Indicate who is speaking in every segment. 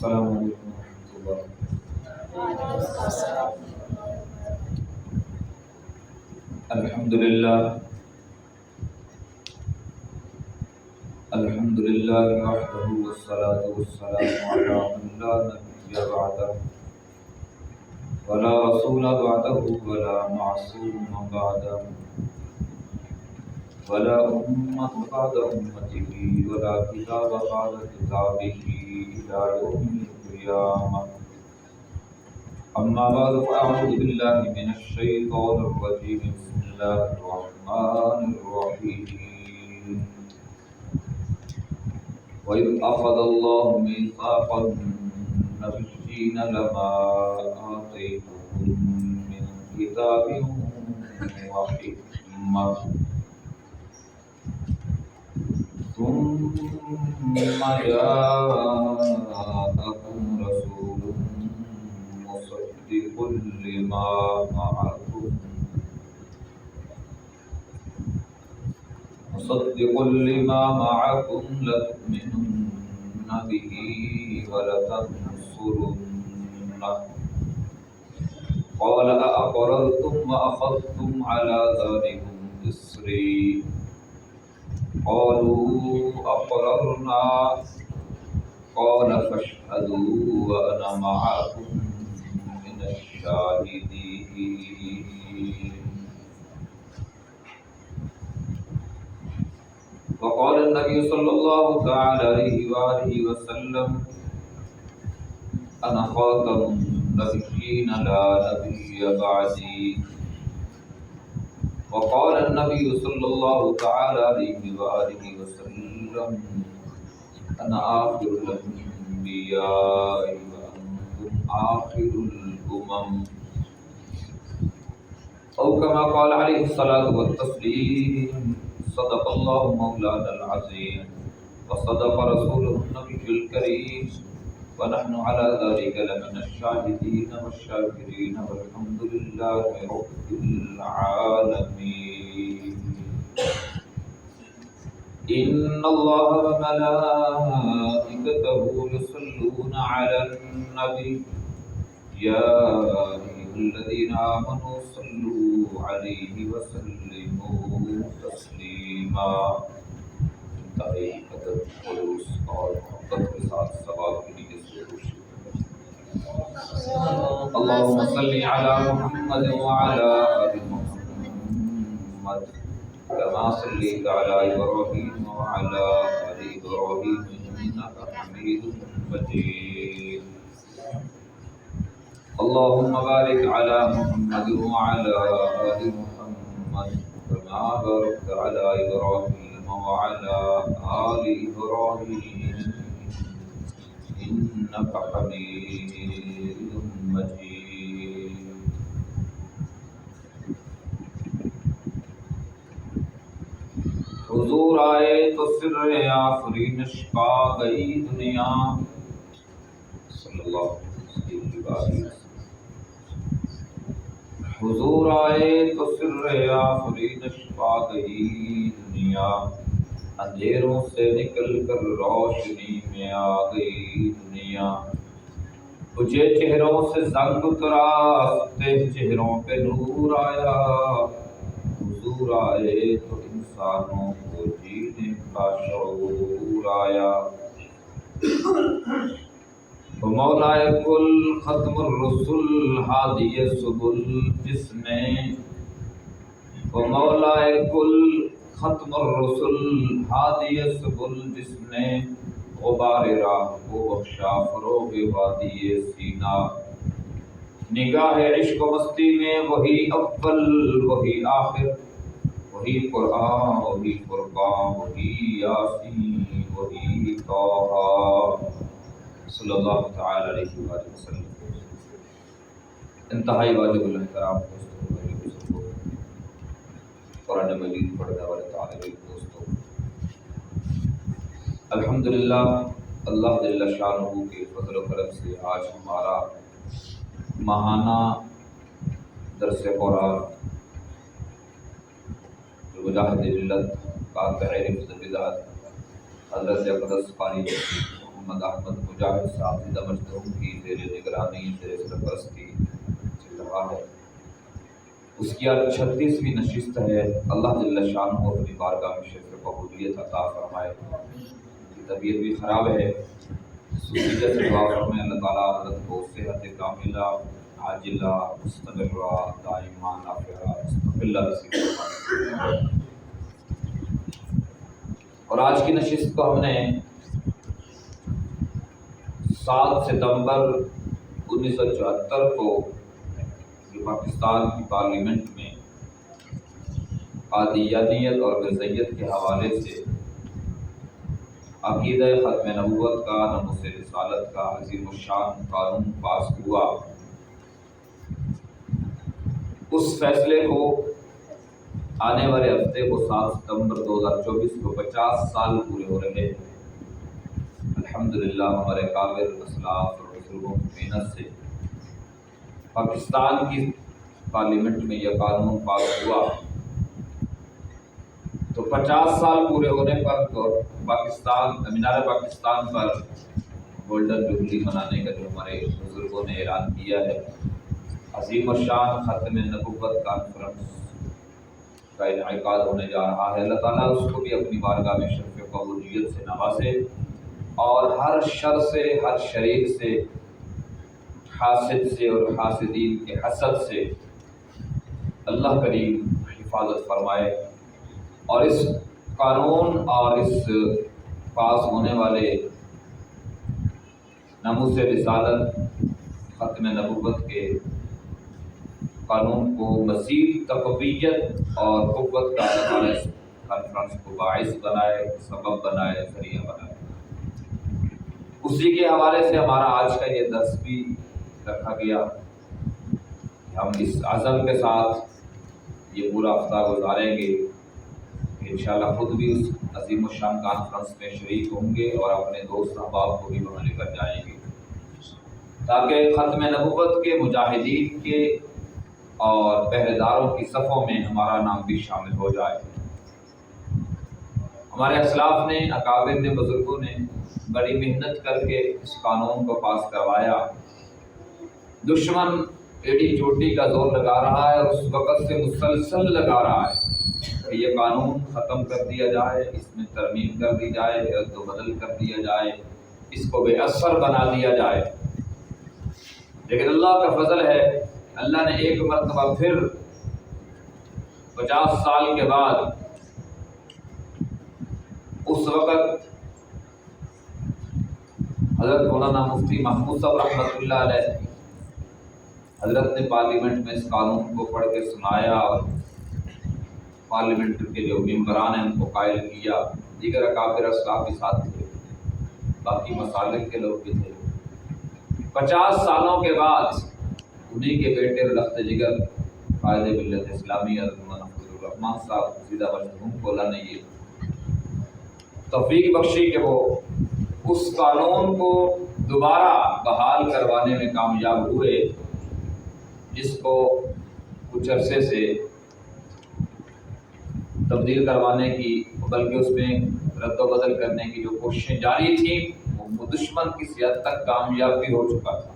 Speaker 1: السلام علیکم ورحمۃ اللہ۔ الحمدللہ الحمدللہ وحدہ والصلاة والسلام علی من لا نبی بعدہ ولا رسول بعدہ ولا معصوم بعدہ ولا امۃ بعد امتہ ولا کتاب بعد کتابہ الی یوم القیامہ۔ اما بعد فاعوذ باللہ من الشیطان الرجیم، بسم اللہ الرحمن الرحیم۔ وَإِذْ أَخَذَ اللَّهُ مِيثَاقَ النَّبِيِّينَ لَمَا آتَيْتُكُم مِّن كِتَابٍ وَحِكْمَةٍ ثُمَّ جَاءَكُمْ رَسُولٌ مُصَدِّقٌ لِّمَا مَعَكُمْ لَتُؤْمِنُنَّ بِهِ وَلَتَنصُرُنَّهُ قَالَ أَأَقْرَرْتُمْ وَأَخَذْتُمْ عَلَىٰ ذَٰلِكُمْ إِصْرِي قَالُوا أَقْرَرْنَا قَالَ فَاشْهَدُوا وَأَنَا مَعَكُمْ مِنَ الشَّاهِدِينَ۔ وقال النبي صلى الله تعالى عليه وآله وسلم أنا خاتم النبيين لا نبي بعدي۔ وقال النبي صلى الله تعالى عليه وآله وسلم أنا آخر الأنبياء وأنتم آخر الأمم، أو كما قال عليه الصلاة والتسليم۔ صدق الله مولانا العظيم وصدق رسوله النبي الكريم، ونحن على ذلك لمن الشاهدين والشاكرين، والحمد لله رب العالمين۔ إن الله وملائكته يصلون على النبي، يا أيها الذين آمنوا صلوا عليه وسلموا تسليما۔ انتہائی قدر، خلوص اور محبت کے ساتھ ثواب کی نیت سے اللهم صل على محمد وعلى آل محمد كما صليت على إبراهيم وعلى آل إبراهيم إنك حميد مجيد۔ اللهم بارك على محمد وعلى آل محمد كما باركت على إبراهيم وعلى آل إبراهيم إنك حميد مجيد۔ حضور آئے تو سر آفرینش پا گئی دنیا، صلی اللہ علیہ وسلم۔ حضور آئے تو سر آفرینش پا گئی دنیا، اندھیروں سے نکل کر روشنی میں آ گئی دنیا۔ تجھے چہروں سے زنگ اترا، تیز چہروں پہ نور آیا۔ حضور آئے تو انسانوں کو جینے کا شعور آیا۔ مولا کل ختم الرسل ہادی سبل، جس نے مولا کل ختم الرسل ہادی سبل، جس نے غبار راہ کو بخشا فروغ وادی سینا۔ نگاہ عشق و مستی میں وہی اول وہی آخر، وہی قرآن وہی فرقان وہی یاسین وہی طٰہٰ، صلی اللہ تعالی علیہ وآلہ وسلم۔ انتہائی واجب الاحترام دوستوں، میرے بزرگوں، قرآن مجید پڑھنے والے طالب علم دوستوں، الحمدللہ اللہ جل شانہ کے فضل و کرم سے آج ہمارا ماہانہ درس قرآن جو مجاہد ملت قاطع رفض بدعت حضرت اقدس قاری محمد احمد مجاہد صاحب زندہ مجدہم کی زیر نگرانی زیر سرپرستی چل رہا ہے، اس کی آج 36ویں نشست ہے۔ اللہ جل شانہ کو اپنی بارگاہ میں شرف قبولیت عطا فرمائے۔ ان کی طبیعت بھی خراب ہے، سوسیجہ سے دعا فرمائے اللہ تعالیٰ حضرت کو صحت کاملہ عاجلہ مستمرہ دائمہ نافعہ مستقلہ نصیب فرمائے۔ اور آج کی نشست کو ہم نے 7 ستمبر 1974 کو جو پاکستان کی پارلیمنٹ میں قادیانیت اور مرزائیت کے حوالے سے عقیدہ ختم نبوت کا، ناموس رسالت کا عظیم الشان قانون پاس ہوا، اس فیصلے کو آنے والے ہفتے کو 7 ستمبر 2024 کو 50 سال پورے ہو رہے ہیں۔ الحمدللہ ہمارے کابر اسلاف اور بزرگوں کی محنت سے پاکستان کی پارلیمنٹ میں یہ قانون پاس ہوا، تو 50 سال پورے ہونے پر تو پاکستان مینار پاکستان پر گولڈن جوبلی منانے کا جو ہمارے بزرگوں نے اعلان کیا ہے، عظیم الشان ختم نبوت کانفرنس کا انعقاد ہونے جا رہا ہے۔ اللہ تعالیٰ اس کو بھی اپنی بارگاہ میں شرف قبولیت سے نوازے اور ہر شر سے، ہر شریر سے، حاسد سے اور حاسدین کے حسد سے اللہ کریم حفاظت فرمائے، اور اس قانون اور اس پاس ہونے والے ناموس رسالت ختم نبوت کے قانون کو مزید تقویت اور قوت کا اللہ تعالیٰ اس کانفرنس کو باعث بنائے، سبب بنائے، ذریعہ بنائے۔ اسی کے حوالے سے ہمارا آج کا یہ درس بھی رکھا گیا۔ ہم اس عزم کے ساتھ یہ پورا ہفتہ گزاریں گے، انشاءاللہ خود بھی اس عظیم الشان کانفرنس میں شریک ہوں گے اور اپنے دوست احباب کو بھی وہاں لے کر جائیں گے، تاکہ ختم نبوت کے مجاہدین کے اور پہرے داروں کی صفوں میں ہمارا نام بھی شامل ہو جائے۔ ہمارے اسلاف نے، اکابر نے، بزرگوں نے بڑی محنت کر کے اس قانون کو پاس کروایا۔ دشمن ایڈی چوٹی کا زور لگا رہا ہے اور اس وقت سے مسلسل لگا رہا ہے کہ یہ قانون ختم کر دیا جائے، اس میں ترمیم کر دی جائے، رد و بدل کر دیا جائے، اس کو بے اثر بنا دیا جائے۔ لیکن اللہ کا فضل ہے، اللہ نے ایک مرتبہ پھر 50 سال کے بعد اس وقت حضرت مولانا مفتی محمود صاحب رحمۃ اللہ علیہ حضرت نے پارلیمنٹ میں اس قانون کو پڑھ کے سنایا، اور پارلیمنٹ کے جو ممبران ہیں ان کو قائل کیا، دیگر اکابر اسلاف بھی ساتھ تھے، باقی مسالک کے لوگ بھی تھے۔ 50 سالوں کے بعد انہی کے بیٹے رخت جگر قائد ملت اسلامی حضرت مولانا فضل الرحمان صاحب زندہ مجدہم کو اللہ نے یہ توفیق بخشی کہ وہ اس قانون کو دوبارہ بحال کروانے میں کامیاب ہوئے، جس کو کچھ عرصے سے تبدیل کروانے کی، بلکہ اس میں رد و بدل کرنے کی جو کوششیں جاری تھیں، وہ دشمن کسی حد تک کامیاب بھی ہو چکا تھا۔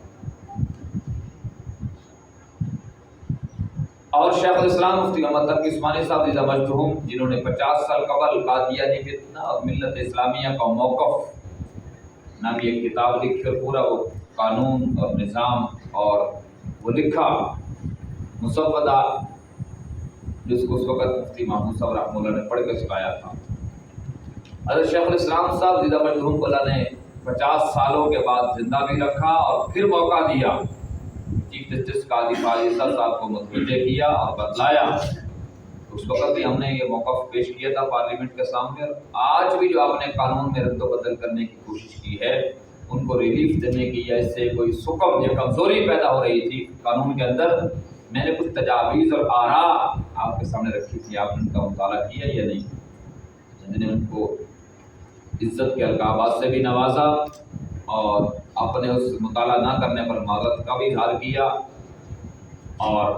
Speaker 1: اور شیخ الاسلام مفتی محمد تقی عثمانی صاحب زندہ مجدہم، جنہوں نے 50 سال قبل قادیانی فتنہ اور ملت اسلامیہ کا موقف نامی ایک کتاب لکھی اور پورا وہ قانون اور نظام اور وہ لکھا مسودہ، جس کو اس وقت مفتی محمود صاحب رحمہ اللہ نے پڑھ کے سنایا تھا۔ حضرت شیخ الاسلام صاحب زندہ مجدہم کو اللہ نے 50 سالوں کے بعد زندہ بھی رکھا اور پھر موقع دیا، چیف جسٹس قاضی فاضل صاحب کو متوجہ کیا اور بتلایا۔ اس وقت بھی ہم نے یہ موقف پیش کیا تھا پارلیمنٹ کے سامنے، اور آج بھی جو آپ نے قانون میں رد و بدل کرنے کی کوشش کی ہے، ان کو ریلیف دینے کی یا اس سے کوئی سکم یا کمزوری پیدا ہو رہی تھی قانون کے اندر، میں نے کچھ تجاویز اور آراء آپ کے سامنے رکھی تھی، آپ نے ان کا مطالعہ کیا یا نہیں؟ جن نے ان کو عزت کے القابات سے بھی نوازا اور اپنے اس مطالعہ نہ کرنے پر معذرت کا بھی اظہار کیا اور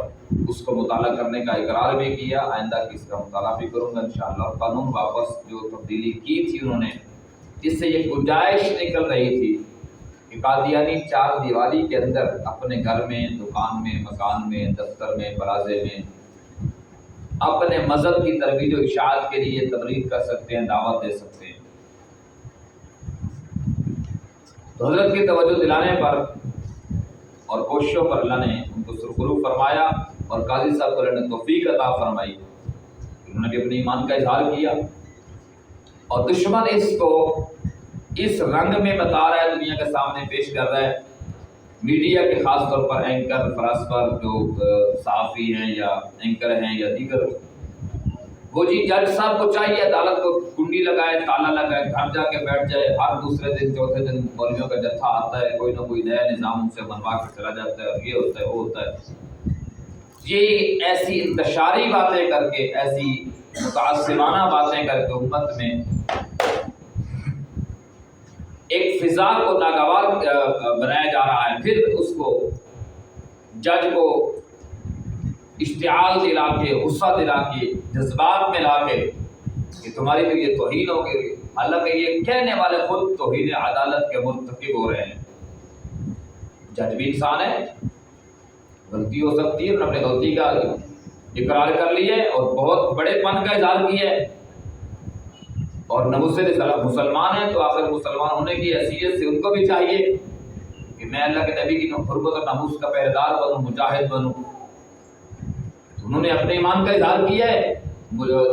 Speaker 1: اس کو مطالعہ کرنے کا اقرار بھی کیا، آئندہ کی اس کا مطالعہ بھی کروں گا انشاءاللہ۔ قانون واپس جو تبدیلی کی تھی انہوں نے جس سے یہ گنجائش نکل رہی تھی کہ قادیانی چار دیواری کے اندر اپنے گھر میں، دکان میں، مکان میں، دفتر میں، پلازے میں اپنے مذہب کی ترویج و اشاعت کے لیے تبلیغ کر سکتے ہیں، دعوت دے سکتے ہیں۔ تو حضرت کی توجہ دلانے پر اور کوششوں پر اللہ نے ان کو سرخرو فرمایا اور قاضی صاحب کو اللہ نے توفیق عطا فرمائی، انہوں نے بھی اپنے ایمان کا اظہار کیا۔ اور دشمن اس کو اس رنگ میں بتا رہا ہے، دنیا کے سامنے پیش کر رہا ہے، میڈیا کے خاص طور پر اینکر، فلاسفر جو صحافی ہیں یا اینکر ہیں یا دیگر، وہ جی جج صاحب کو چاہیے عدالت کو کنڈی لگائے، تالا لگائے، گھر جا کے بیٹھ جائے، ہر دوسرے دن چوتھے دن مولویوں کا جتھا آتا ہے، کوئی نہ کوئی نیا نظام ان سے بنوا کے چلا جاتا ہے، اور یہ ہوتا ہے وہ ہوتا ہے۔ یہ ایسی انتشاری باتیں کر کے، ایسی متعصبانہ باتیں کر کے امت میں ایک فضا کو ناگوار بنایا جا رہا ہے۔ پھر اس کو جج کو اشتعال دلا کے، غصہ دلا کے، جذبات میں لا کے کہ تمہاری تو یہ توہین ہو گئی، حالانکہ یہ کہنے والے خود توہین عدالت کے مرتکب ہو رہے ہیں۔ جج بھی انسان ہے، غلطی ہو سکتی ہے، انہوں نے اپنے غلطی کا اقرار کر لیا ہے اور بہت بڑے پن کا اظہار کیا ہے، اور مسلمان ہیں تو آخر مسلمان ہونے کی حیثیت سے ان کو بھی چاہیے کہ میں اللہ کے نبی کی حرمت اور ناموس کا پہرےدار بنوں، مجاہد بنوں۔ انہوں نے اپنے ایمان کا اظہار کیا ہے،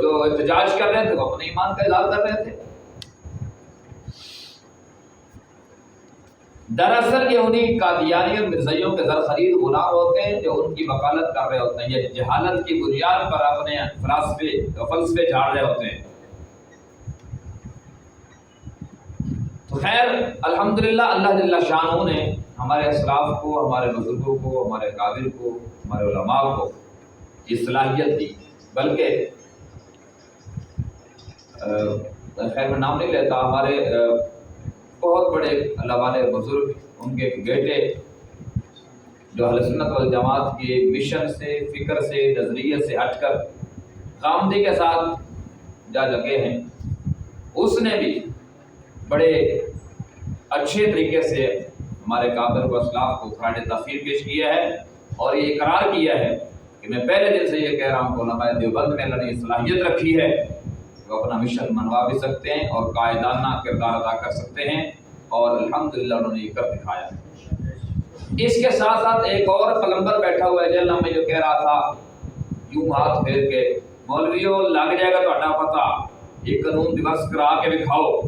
Speaker 1: جو احتجاج کر رہے تھے وہ اپنے ایمان کا اظہار کر رہے تھے۔ دراصل یہ انہیں قادیانی اور مرزائیوں کے زر خرید غلام ہوتے ہیں جو ان کی وکالت کر رہے ہوتے ہیں، یہ جہالت کی بنیاد پر اپنے فلسفے جھاڑ رہے ہوتے ہیں۔ تو خیر الحمدللہ اللہ جل شانہ نے ہمارے اسلاف کو، ہمارے بزرگوں کو، ہمارے اکابر کو، ہمارے علماء کو یہ صلاحیت دی، بلکہ خیر میں نام نہیں لیتا، ہمارے بہت بڑے اللہ والے بزرگ، ان کے بیٹے جو اہل سنت والجماعت کے مشن سے، فکر سے، نظریے سے ہٹ کر خامدی کے ساتھ جا لگے ہیں، اس نے بھی بڑے اچھے طریقے سے ہمارے کابر کو، اسلاف کو خراج تحسین پیش کیا ہے اور یہ اقرار کیا ہے کہ میں پہلے دن سے یہ کہہ رہا ہوں کہ علماء دیوبند میں اللہ نے یہ صلاحیت رکھی ہے، وہ اپنا مشن منوا بھی سکتے ہیں اور قائدانہ کردار ادا کر سکتے ہیں، اور الحمدللہ انہوں نے یہ کر دکھایا۔ اس کے ساتھ ساتھ ایک اور پلمبر بیٹھا ہوا ہے جیل میں جو کہہ رہا تھا یوں ہاتھ پھیر کے، مولویوں لگ جائے گا تہاڈا پتہ، یہ قانون دیوس کرا کے دکھاؤ،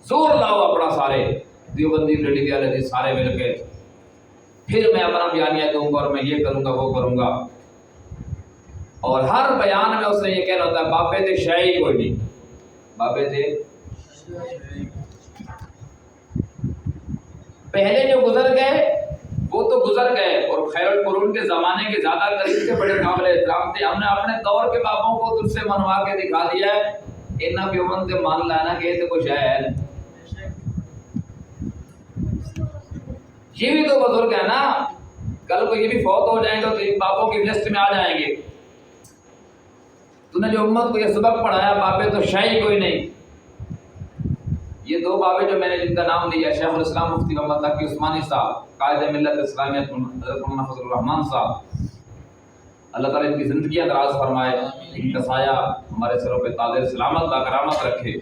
Speaker 1: زور لاؤ اپنا سارے دیوبندی ریڈی والے سارے مل کے، پھر میں اپنا بیانیہ دوں گا اور میں یہ کروں گا وہ کروں گا۔ اور ہر بیان میں اس نے یہ کہنا ہوتا ہے بابے تے شے ہی کوئی نہیں، بابے تے پہلے جو گزر گئے وہ تو گزر گئے، اور خیر القرون کے زمانے کے زیادہ قریب سے بڑے قابل احترام تھے، ہم نے اپنے دور کے بابوں کو تجھ سے منوا کے دکھا دیا ہے، انہاں بھی امن سے مان لانا کہ یہ تو کچھ ہے نہیں۔ یہ بھی تو بزرگ ہے نا، کل کو یہ بھی فوت ہو جائیں گے تو ان بابوں کی لسٹ میں آ جائیں گے۔ تو نے جو امت کو یہ سبق پڑھایا بابے تو شاہی کوئی نہیں، یہ دو بابے جو میں نے جن کا نام لیا، شیخ الاسلام مفتی محمد تقی عثمانی صاحب، قائد ملت اسلامیہ حضرت مولانا فضل الرحمان صاحب، اللہ تعالیٰ ان کی زندگیاں دراز فرمائے، ان کا سایہ ہمارے سروں پہ تاج سلامت تا کرامت رکھے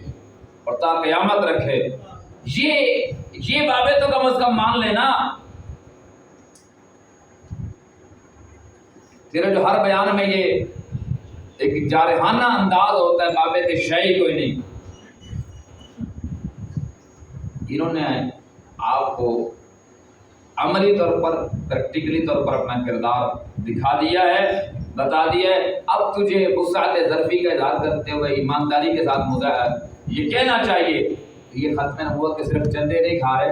Speaker 1: اور تا قیامت رکھے۔ یہ بابے تو کم از کم مان لینا، تیرے جو ہر بیان میں یہ ایک جارحانہ انداز ہوتا ہے بابے تے شاہی کوئی نہیں۔ انہوں نے آپ کو عملی طور پر، پریکٹیکلی طور پر اپنا کردار دکھا دیا ہے، بتا دیا ہے۔ اب تجھے وسعت ظرفی کا اظہار کرتے ہوئے ایمانداری کے ساتھ یہ کہنا چاہیے کہ یہ ختم نبوت کے صرف چندے نہیں کھا رہے،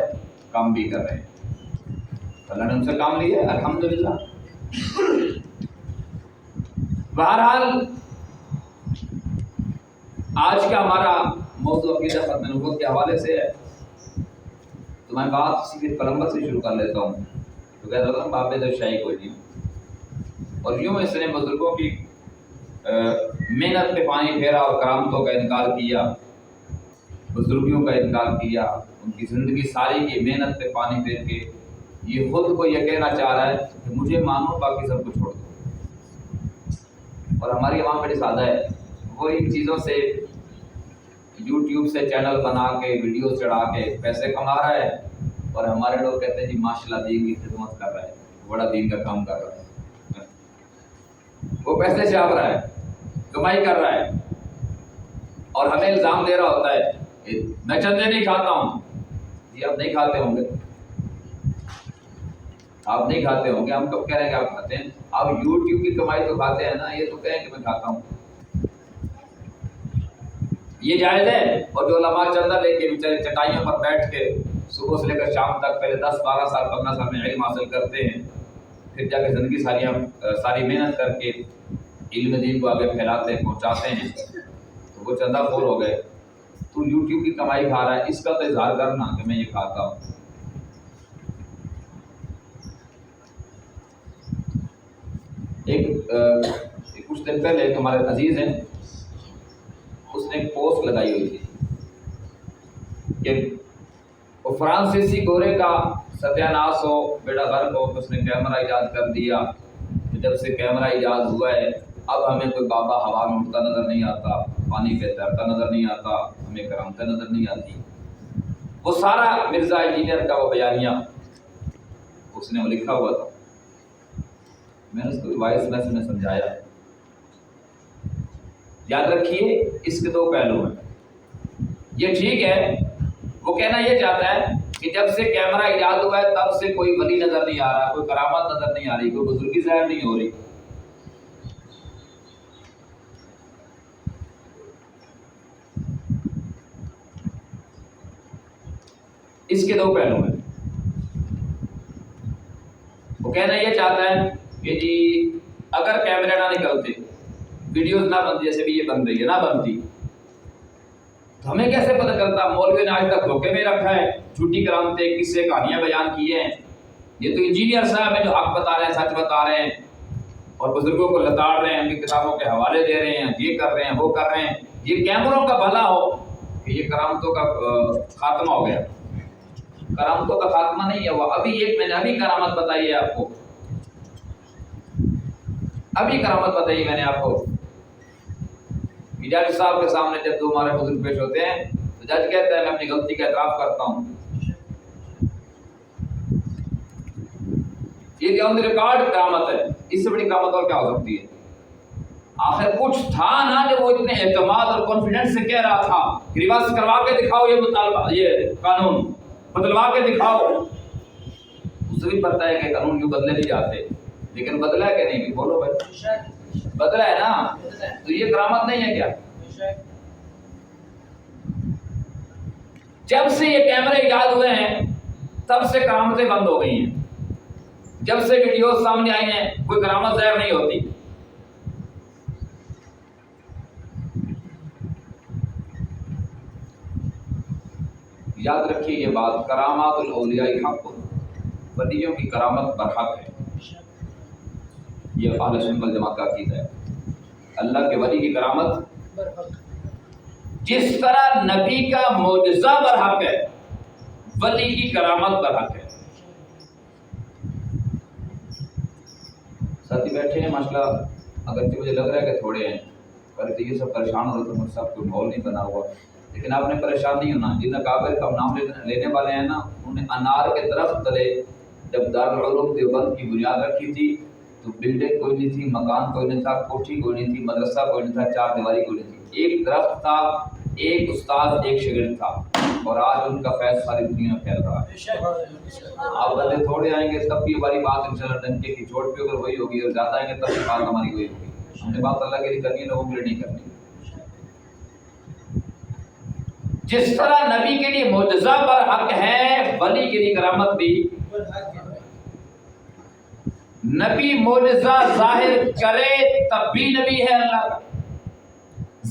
Speaker 1: کام بھی کر رہے ہیں، اللہ نے ان سے کام لیا ہے الحمدللہ۔ بہرحال آج کا ہمارا موضوع عقیدہ ختم نبوت کے حوالے سے ہے، تو میں بات سیدھے پلمبر سے شروع کر لیتا ہوں، تو کہہ رہا ہوں بابے تو شاہی کوئی نہیں، اور یوں اس نے بزرگوں کی محنت پہ پانی پھیرا اور کرامتوں کا انکار کیا، بزرگیوں کا انکار کیا، ان کی زندگی ساری کی محنت پہ پانی پھیر کے یہ خود کو یہ کہنا چاہ رہا ہے کہ مجھے مانو باقی سب کو چھوڑ دو۔ اور ہماری عوام بڑی سادہ ہے، وہ ان چیزوں سے یوٹیوب سے چینل بنا کے ویڈیوز چڑھا کے پیسے کما رہا ہے، اور ہمارے لوگ کہتے ہیں جی ماشاءاللہ دین کی خدمت کر رہا ہے، بڑا دین کا کام کر رہا ہے، وہ پیسے چھاپ رہا ہے، کمائی کر رہا ہے، اور ہمیں الزام دے رہا ہوتا ہے میں چندے نہیں کھاتا ہوں۔ جی آپ نہیں کھاتے ہوں گے، آپ نہیں کھاتے ہوں گے، ہم کب کہہ رہے ہیں کہ آپ کھاتے ہیں؟ آپ یوٹیوب کی کمائی تو کھاتے ہیں نا، یہ تو کہیں کہ میں کھاتا ہوں، یہ جائز ہے؟ اور جو علماء چندہ لے کے بیچارے چٹائیوں پر بیٹھ کے صبح سے لے کر شام تک پہلے 10-12 سال 15 سال میں علم حاصل کرتے ہیں، پھر جا کے زندگی ساری محنت کر کے علم دین کو آگے پھیلاتے ہیں، پہنچاتے ہیں، تو وہ چندہ خور ہو گئے۔ تو یوٹیوب کی کمائی کھا رہا ہے، اس کا تو اظہار کرنا کہ میں یہ کھاتا ہوں۔ کچھ دن پہلے ایک ہمارے عزیز ہیں، اس نے ایک پوسٹ لگائی ہوئی تھی کہ وہ فرانسیسی گورے کا ستیاناش ہو، بیڑا غرق ہو، اس نے کیمرہ ایجاد کر دیا کہ جب سے کیمرہ ایجاد ہوا ہے اب ہمیں کوئی بابا ہوا میں اڑتا نظر نہیں آتا، پانی پہ تیرتا نظر نہیں آتا، ہمیں کرامتیں نظر نہیں آتی۔ وہ سارا مرزا انجینئر کا وہ بیانیہ اس نے وہ لکھا ہوا تھا۔ میں نے اس کو وائس میسج میں سمجھایا، یاد رکھیے اس کے دو پہلو ہیں۔ یہ ٹھیک ہے، وہ کہنا یہ چاہتا ہے کہ جب سے کیمرہ ایجاد ہوا ہے تب سے کوئی ولی نظر نہیں آ رہا، کوئی کرامت نظر نہیں آ رہی، کوئی بزرگی ظاہر نہیں ہو رہی۔ اس کے دو پہلو ہیں۔ وہ کہنا یہ چاہتا ہے کہ جی اگر کیمرے نہ نکلتے، ویڈیوز نہ بنتی، جیسے بھی یہ بن رہی ہے نہ بنتی، تو ہمیں کیسے پتہ چلتا؟ مولوی نے آج تک دھوکے میں رکھا ہے، جھوٹی کرامتیں، قصے کہانیاں بیان کی ہیں۔ یہ تو انجینئر صاحب ہیں جو حق بتا رہے ہیں، سچ بتا رہے ہیں، اور بزرگوں کو لتاڑ رہے ہیں، ان کی کتابوں کے حوالے دے رہے ہیں، یہ کر رہے ہیں، وہ کر رہے ہیں۔ یہ کیمروں کا بھلا ہو کہ یہ کرامتوں کا خاتمہ ہو گیا۔ کرامتوں کا خاتمہ نہیں ہے وہ، میں نے ابھی کرامت بتائی ہے آپ کو، ابھی کرامت بتائی میں نے آپ کو۔ جج صاحب کے سامنے جب دو ہمارے بزرگ پیش ہوتے ہیں تو جج کہتا ہے میں اپنی غلطی کا اعتراف کرتا ہوں۔ یہ آن دی ریکارڈ کرامت ہے، اس سے بڑی کرامت اور کیا ہو سکتی ہے؟ آخر کچھ تھا نا جو وہ اتنے اعتماد اور کانفیڈنس سے کہہ رہا تھا کہ ریورس کروا کے دکھاؤ یہ مطالبہ، یہ قانون بدلوا کے دکھاؤ۔ اسے بھی پتہ ہے کہ قانون کیوں بدلے نہیں جاتے، لیکن بدلا ہے کہ نہیں؟ بولو بھائی، بدلا ہے نا، تو یہ کرامت نہیں ہے کیا؟ جب سے یہ کیمرے ایجاد ہوئے ہیں تب سے کرامتیں بند ہو گئی ہیں۔ جب سے ویڈیوز سامنے آئی ہیں کوئی کرامت ظاہر نہیں ہوتی۔ یاد رکھیے یہ بات، کرامات الاولیاء حق، ولیوں کی کرامت برحق ہے۔ یہ اہل سنت والجماعت کا عقیدہ ہے، اللہ کے ولی کی کرامت جس طرح نبی کا معجزہ برحق ہے، ولی کی کرامت برحق ہے۔ ساتھی بیٹھے ہیں ماشاءاللہ، اگرچہ مجھے لگ رہا ہے کہ تھوڑے ہیں، پر یہ سب پریشان ہو رہے تو مجھ سے کوئی ماحول نہیں بنا ہوا، لیکن آپ نے پریشان نہیں ہونا۔ جن اکابر کا نام لینے والے ہیں نا، انہوں نے انار کے درخت تلے جب دارالعلوم دیوبند کی بنیاد رکھی تھی تو بلڈنگ کوئی نہیں تھی، مکان کوئی نہیں تھا، کوٹھی کوئی نہیں تھی، مدرسہ کوئی نہیں تھا، چار دیواری کوئی نہیں تھی، ایک درخت تھا، ایک استاد، ایک شاگرد تھا، اور آج ان کا فیض ساری دنیا میں پھیل رہا ہے۔ آپ بندے تھوڑے آئیں گے تب بھی ہماری بات انشاءاللہ ڈنکے کی چوٹ پہ اگر وہی ہوگی، اور زیادہ آئیں گے تب بھی بات ہماری وہی ہوگی۔ ہم نے بات اللہ کے لیے کرنی ہے، لوگوں کے لیے نہیں کرنی۔ جس طرح نبی کے لیے معجزہ برحق ہے، ولی کے لیے کرامت بھی برحق ہے۔ نبی معجزہ ظاہر کرے تب بھی نبی ہے اللہ کا،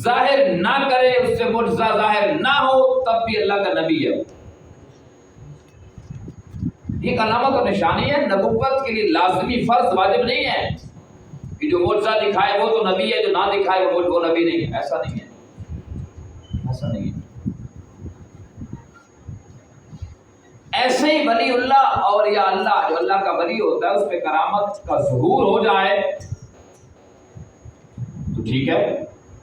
Speaker 1: ظاہر نہ کرے، اس سے معجزہ ظاہر نہ ہو تب بھی اللہ کا نبی ہے۔ یہ علامت اور نشانی ہے، نبوت کے لیے لازمی فرض واجب نہیں ہے کہ جو معجزہ دکھائے وہ تو نبی ہے، جو نہ دکھائے وہ نبی نہیں ہے۔ ایسا نہیں ہے، ایسا نہیں ہے۔ نہیں ولی اللہ اور یا اللہ جو اللہ کا ولی ہوتا ہے اس پہ کرامت کا ظہور ہو جائے تو ٹھیک ہے،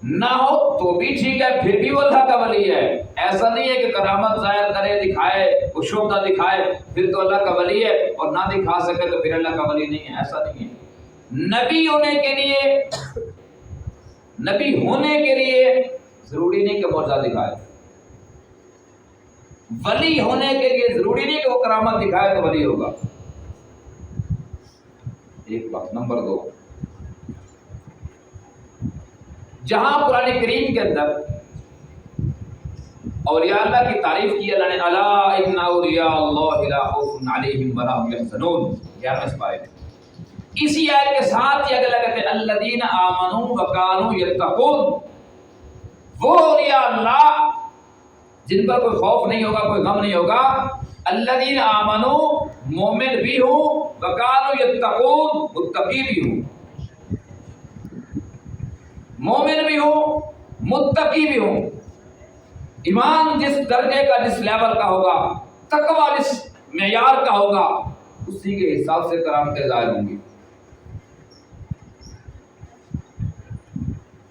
Speaker 1: نہ ہو تو بھی ٹھیک ہے، پھر بھی وہ اللہ کا ولی ہے۔ ایسا نہیں ہے کہ کرامت ظاہر کرے، دکھائے، شوبدہ دکھائے پھر تو اللہ کا ولی ہے، اور نہ دکھا سکے تو پھر اللہ کا ولی نہیں ہے، ایسا نہیں ہے۔ نبی ہونے کے لیے ضروری نہیں کہ معجزہ دکھائے، ولی ہونے کے لیے ضروری نہیں کہ وہ کرامت دکھائے تو ولی ہوگا۔ ایک بات۔ نمبر 2، جہاں قرآن کریم کے اندر اولیاء اللہ کی تعریف کی اللہ نے، الا ان اولیاء اللہ لا خوف علیہم ولا هم يحزنون، 11 پارے، اسی آیت کے ساتھ ہی اگلا کہتے ہیں الذین آمنوا وکانوا یتقون، وہ اولیاء اللہ جن پر کوئی خوف نہیں ہوگا، کوئی غم نہیں ہوگا، الذین آمنوا، مومن بھی ہوں، وکانوا یتقون، متقی بھی ہوں، مومن بھی ہوں متقی بھی ہوں۔ ایمان جس درجے کا، جس لیول کا ہوگا، تقوی جس معیار کا ہوگا، اسی کے حساب سے کرامتیں ظاہر ہوں گی۔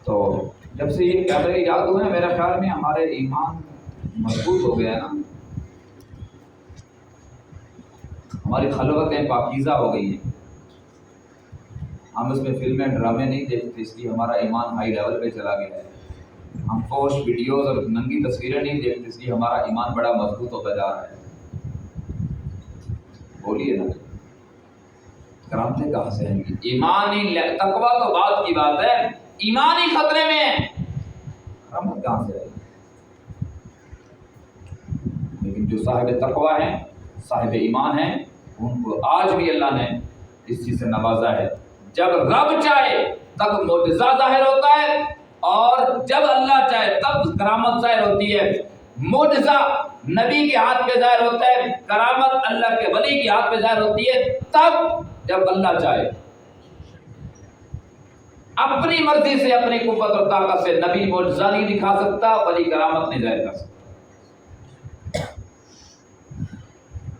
Speaker 1: تو جب سے یہ کیمرے یاد ہوئے ہیں میرا خیال میں ہمارے ایمان مضبوط ہو گیا ہے نا، ہماری خلوتیں پاکیزہ ہو گئی ہیں، ہم اس میں فلمیں ڈرامے نہیں دیکھتے، اس لیے ہمارا ایمان ہائی لیول پہ چلا گیا ہے، ہم فوش ویڈیوز اور ننگی تصویریں نہیں دیکھتے، اس لیے ہمارا ایمان بڑا مضبوط ہوتا جا رہا ہے۔ بولیے نا، کرامتیں کہاں سے آئیں گی؟ ایمانی تقویٰ تو بات کی بات ہے، ایمانی خطرے میں کرامت کہاں سے آئے گی؟ لیکن جو صاحب تقویٰ ہیں، صاحب ایمان ہیں، ان کو آج بھی اللہ نے اس چیز سے نوازا ہے، جب رب چاہے تب معجزہ ظاہر ہوتا ہے، اور جب اللہ چاہے تب کرامت ظاہر ہوتی ہے۔ معجزہ نبی کے ہاتھ پہ ظاہر ہوتا ہے، کرامت اللہ کے ولی کے ہاتھ پہ ظاہر ہوتی ہے تب جب اللہ چاہے۔ اپنی مرضی سے، اپنی قوت اور طاقت سے نبی معجزہ نہیں دکھا سکتا، ولی کرامت نہیں ظاہر کر سکتا۔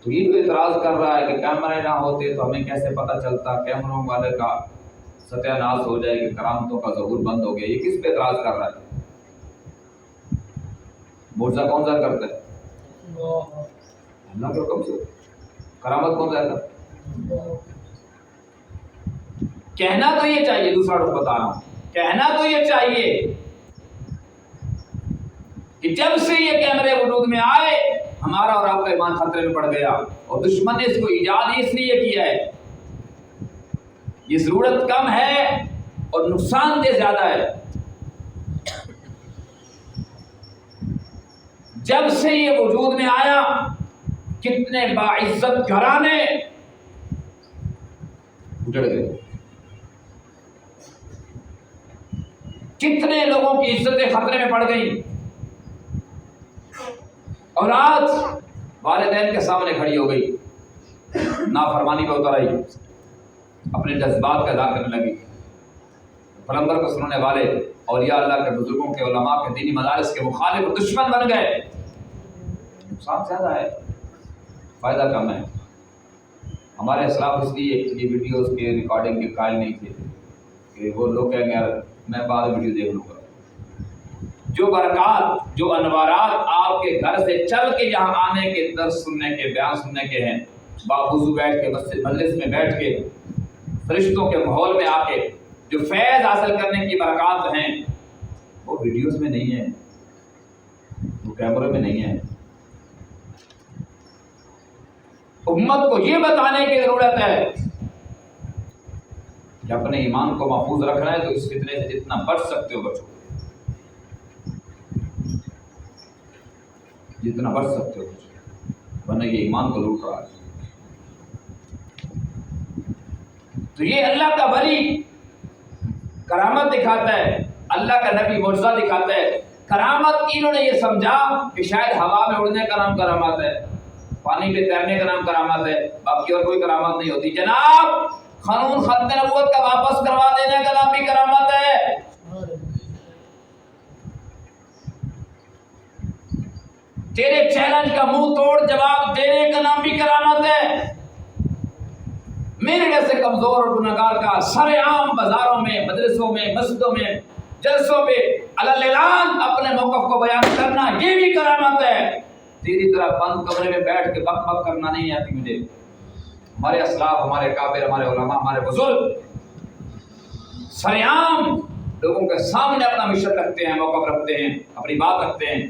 Speaker 1: تو یہ تو اعتراض کر رہا ہے کہ کیمرے نہ ہوتے تو ہمیں کیسے پتہ چلتا، کیمروں والے کا ستیہ ناش ہو جائے کہ کرامتوں کا ظہور بند ہو گیا، یہ کس پہ اعتراض کر رہا ہے؟ معجزہ کون ظاہر کرتا ہے؟ اللہ کے حکم سے۔ کرامت کون ظاہر کرتا ہے؟ کہنا تو یہ چاہیے، دوسرا رخ بتا رہا ہوں، کہنا تو یہ چاہیے کہ جب سے یہ کیمرے وجود میں آئے ہمارا اور آپ کا ایمان خطرے میں پڑ گیا، اور دشمن نے اس کو ایجاد اس لیے کیا ہے، یہ ضرورت کم ہے اور نقصان دہ زیادہ ہے۔ جب سے یہ وجود میں آیا کتنے باعزت گھرانے اجڑ گئے، کتنے لوگوں کی عزتیں خطرے میں پڑ گئی، اور آج والدین کے سامنے کھڑی ہو گئی، نافرمانی پہ اتر آئی، اپنے جذبات کا اظہار کرنے لگی، پیغمبر کو سننے والے اولیاء اللہ کے، بزرگوں کے، علماء کے، دینی مدارس کے مخالف اور دشمن بن گئے۔ نقصان زیادہ ہے، فائدہ کم ہے۔ ہمارے اسلاف اس لیے یہ ویڈیوز کے ریکارڈنگ کے قائل نہیں تھے کہ وہ لوگ کہیں گے یار میں بعد ویڈیو دیکھ لوں گا۔ جو برکات، جو انوارات آپ کے گھر سے چل کے یہاں آنے کے، درس سننے کے، بیان سننے کے ہیں، باوضو بیٹھ کے مجلس میں بیٹھ کے، فرشتوں کے ماحول میں آ کے جو فیض حاصل کرنے کی برکات ہیں، وہ ویڈیوز میں نہیں ہیں، وہ کیمرے میں نہیں ہیں۔ امت کو یہ بتانے کی ضرورت ہے کہ اپنے ایمان کو محفوظ رکھنا ہے تو اس فتنے سے جتنا بچ سکتے ہو بچو، جتنا بچ سکتے ہو بچو، ورنہ یہ ایمان کو لوٹ رہا ہے۔ تو یہ اللہ کا ولی کرامت دکھاتا ہے، اللہ کا نبی معجزہ دکھاتا ہے۔ کرامت انہوں نے یہ سمجھا کہ شاید ہوا میں اڑنے کا نام کرامت ہے، پانی پہ تیرنے کا نام کرامت ہے، باقی اور کوئی کرامت نہیں ہوتی۔ جناب قانون ختم نبوت کا واپس کروا دینے کا نام بھی کرامت ہے۔ تیرے چیلنج کا منہ توڑ جواب دینے کا نام بھی کرامت ہے۔ میرے جیسے کمزور اور گنہگار کا سر عام بازاروں میں، مدرسوں میں، مسجدوں میں، جلسوں پہ علی اعلان اپنے موقف کو بیان کرنا یہ بھی کرامت ہے۔ تیری طرح بند کمرے میں بیٹھ کے بک بک کرنا نہیں آتی مجھے۔ ہمارے اسلاف، ہمارے کابر، ہمارے علماء، ہمارے بزرگ سر عام لوگوں کے سامنے اپنا مشن رکھتے ہیں، موقف رکھتے ہیں، اپنی بات رکھتے ہیں۔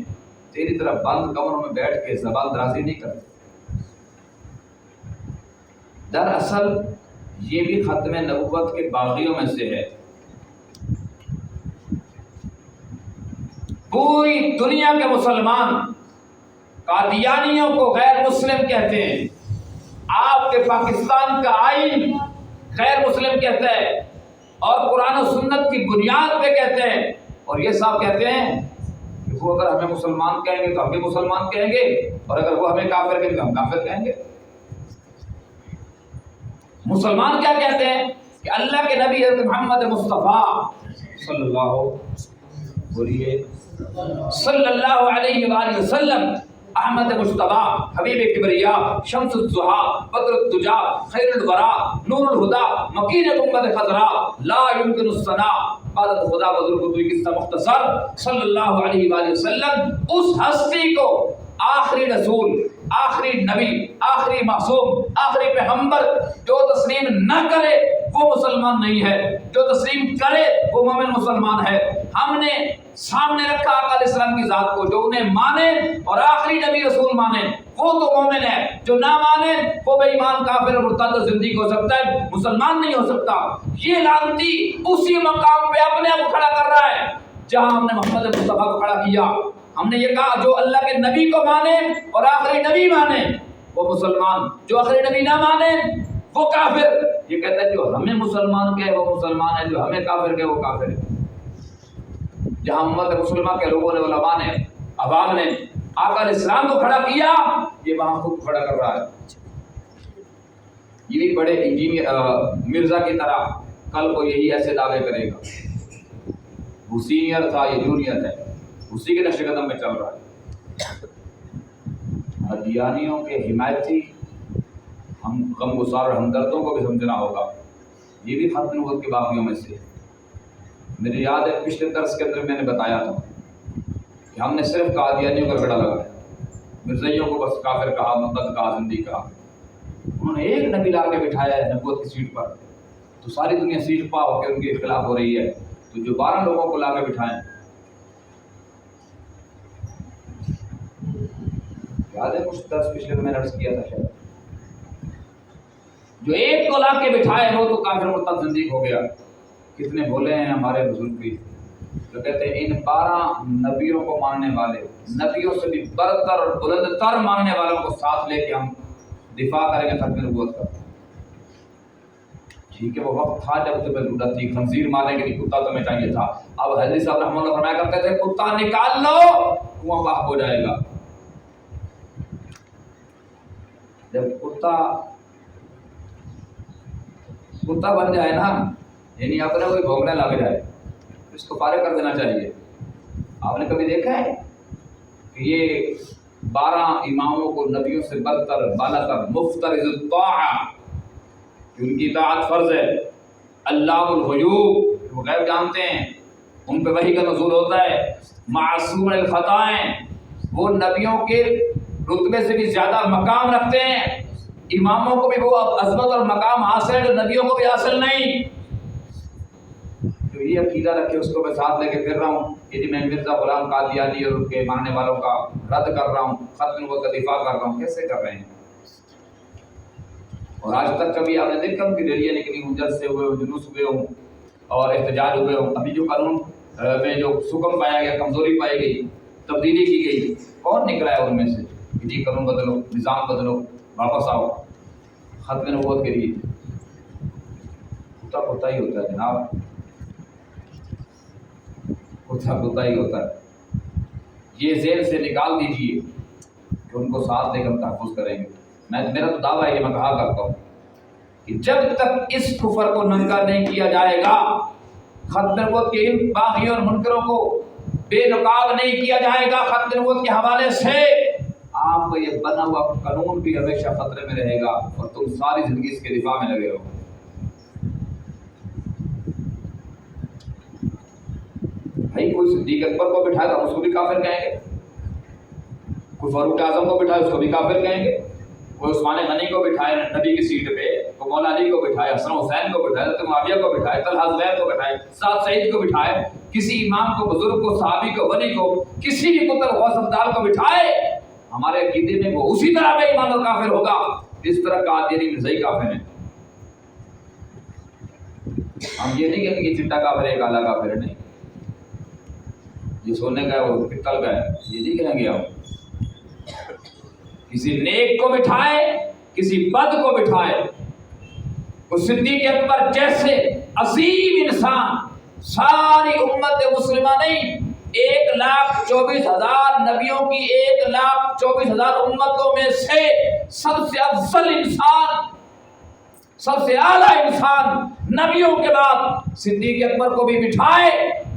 Speaker 1: تیری طرح بند کمروں میں بیٹھ کے زبان درازی نہیں کرتے۔ دراصل یہ بھی ختم نبوت کے باغیوں میں سے ہے۔ پوری دنیا کے مسلمان قادیانیوں کو غیر مسلم کہتے ہیں۔ آپ کے پاکستان کا آئین غیر مسلم کہتا ہے اور قرآن و سنت کی بنیاد پہ کہتے ہیں، اور یہ صاحب کہتے ہیں کہ وہ اگر ہمیں مسلمان کہیں گے تو ہم بھی مسلمان کہیں گے، اور اگر وہ ہمیں کافر کہیں گے تو ہم کافر کہیں گے۔ مسلمان کیا کہتے ہیں کہ اللہ کے نبی حضرت محمد مصطفیٰ صلی اللہ علیہ وآلہ وسلم احمد مجتبیٰ، حبیب کبریا، شمس الضحیٰ، بدر الدجا، خیر الورا، نور الہدا، مکین گنبد خضرا، لا یمکن الثناء بعد خدا بزرگ تو قصہ مختصر صلی اللہ علیہ وآلہ وسلم، اس ہستی کو آخری رسول، آخری نبی، آخری معصوم، آخری پیغمبر جو تسلیم نہ کرے وہ مسلمان نہیں ہے، جو تسلیم کرے وہ مومن مسلمان ہے۔ ہم نے سامنے رکھا آقا علیہ السلام کی ذات کو، جو انہیں مانے اور آخری نبی رسول مانے وہ تو مومن ہے، جو نہ مانے وہ بے ایمان کافر اور مرتد و زندگی ہو سکتا ہے، مسلمان نہیں ہو سکتا۔ یہ لعنتی اسی مقام پہ اپنے آپ کھڑا کر رہا ہے جہاں ہم نے محمد مصطفیٰ کو کھڑا کیا۔ ہم نے یہ کہا جو اللہ کے نبی کو مانے اور آخری نبی مانے وہ مسلمان، جو آخری نبی نہ مانے وہ کافر۔ یہ کہتا ہے جو ہمیں مسلمان کہے وہ مسلمان ہے، جو ہمیں کافر کہے وہ کافر ہے۔ جہاں امت مسلمہ کے لوگوں نے، علماء نے، عوام نے آقا علیہ السلام کو کھڑا کیا، یہ وہاں خود کھڑا کر رہا ہے۔ یہ بھی بڑے انجینئر مرزا کی طرح کل کو یہی ایسے دعوے کرے گا، وہ سینئر تھا یہ جونیئر ہے، اسی کے نقش قدم میں چل رہا ہے۔ قادیانیوں کے حمایتی ہم غم گسار اور ہمدردوں کو بھی سمجھنا ہوگا، یہ بھی ختم نبوت کے باغیوں میں سے۔ مجھے یاد ہے پچھلے درس کے اندر میں نے بتایا تھا کہ ہم نے صرف قادیانیوں کا گھڑا لگایا، مرزائیوں کو بس کافر کہا، مرتد کہا، زندی کہا۔ انہوں نے ایک نبی لا کے بٹھایا ہے نبوت کی سیٹ پر، تو ساری دنیا سیٹ پا ہو کے ان کے خلاف ہو رہی ہے، تو جو 12 لوگوں کو لا کے بٹھائیں، یاد ہے کچھ درس پچھلے میں نے عرض کیا تھا شاید، جو ایک کو لا کے بٹھائے وہ تو کافر مرتد زندیق ہو گیا۔ کتنے بھولے ہیں ہمارے بزرگ بھی، جو کہتے ہیں ان 12 نبیوں کو ماننے والے، نبیوں سے بھی برتر اور بلند تر ماننے والوں کو ساتھ لے کے ہم دفاع کریں گے ختم نبوت کا۔ ٹھیک ہے وہ وقت تھا جب تمہیں ضرورت تھی، خنزیر مارنے کے لیے کتا تمہیں چاہیے تھا۔ اب حضرت صاحب رحمہ اللہ فرمایا کرتے تھے کتا نکال لو کنواں پاک ہو جائے گا۔ جب کتا بن جائے نا، یعنی اپنے کوئی بھونکنے لگ جائے، اس کو فارغ کر دینا چاہیے۔ آپ نے کبھی دیکھا ہے کہ یہ 12 اماموں کو نبیوں سے برتر، بالاتر، مفترض الطاعہ، کہ ان کی اطاعت فرض ہے، علام الغیوب، وہ غیب جانتے ہیں، ان پہ وحی کا نزول ہوتا ہے، معصوم الخطائیں، وہ نبیوں کے رتبے سے بھی زیادہ مقام رکھتے ہیں، اماموں کو بھی وہ عظمت اور مقام حاصل ہے جو نبیوں کو بھی حاصل نہیں۔ جو یہ عقیدہ رکھے اس کو میں ساتھ لے کے پھر رہا ہوں کہ جی میں مرزا غلام قادیانی اور ان کے ماننے والوں کا رد کر رہا ہوں، ختم نبوت کا دفاع کر رہا ہوں، کیسے کر رہے ہیں؟ اور آج تک کبھی آپ نے دیکھا کہ ریلیاں نکلی ہوں، جلسے ہوئے ہوں، جلوس ہوئے ہوں اور احتجاج ہوئے ہوں؟ ابھی جو قانون میں جو سکم پایا گیا، کمزوری پائی گئی، تبدیلی کی گئی، کون نکلا ہے ان میں سے کہ جی قانون بدلو، نظام بدلو، واپس آؤ ختم نبوت کے لیے؟ ہوتا ہی ہوتا ہے جناب، ہوتا ہی ہوتا ہے۔ یہ ذہن سے نکال دیجئے کہ ان کو ساتھ لے کر تحفظ کریں گے۔ میرا تو دعویٰ ہے کہ میں کہا کرتا ہوں کہ جب تک اس کفر کو ننگا نہیں کیا جائے گا، ختم نبوت کے ان باغیوں اور منکروں کو بے نقاب نہیں کیا جائے گا ختم نبوت کے حوالے سے، آپ کا یہ بنا ہوا قانون بھی ہمیشہ خطرے میں رہے گا اور تم ساری زندگی اس کے دفاع میں لگے رہو. بھائی کوئی صدیق اکبر کو بٹھائے تو اس کو بھی کافر کہیں گے, کوئی فاروق اعظم کو بٹھائے اس کو بھی کافر کہیں گے, کوئی عثمان غنی کو بٹھائے نبی کی سیٹ پہ, کوئی مولا علی کو بٹھائے, حسن حسین کو بٹھائے, حضرت معاویہ کو بٹھائے, طلحہ زبیر کو بٹھائے, سعد سعید کو بٹھائے, کسی امام کو, بزرگ کو, صحابی کو, ولی کو, کسی بھی پتر غوث ابدال کو بٹھائے, ہمارے عقیدے میں وہ اسی طرح بے ایمان اور کافر ہوگا جس طرح قادیانی مرزائی کافر ہیں. ہم یہ نہیں کہیں گے کہ چٹا کافر ہے کالا کافر ہے, نہیں, یہ سونے کا ہے وہ پتل کا ہے, یہ نہیں کہیں گے ہم. کسی نیک کو بٹھائے, کسی بد کو بٹھائے, اس صدیق اکبر جیسے عظیم انسان ساری امت مسلمہ نہیں, 1,24,000 نبیوں کی 1,24,000 امتوں میں سے سب سے افضل انسان, سب سے اعلیٰ انسان نبیوں کے بعد صدیق اکبر کو بھی بٹھائے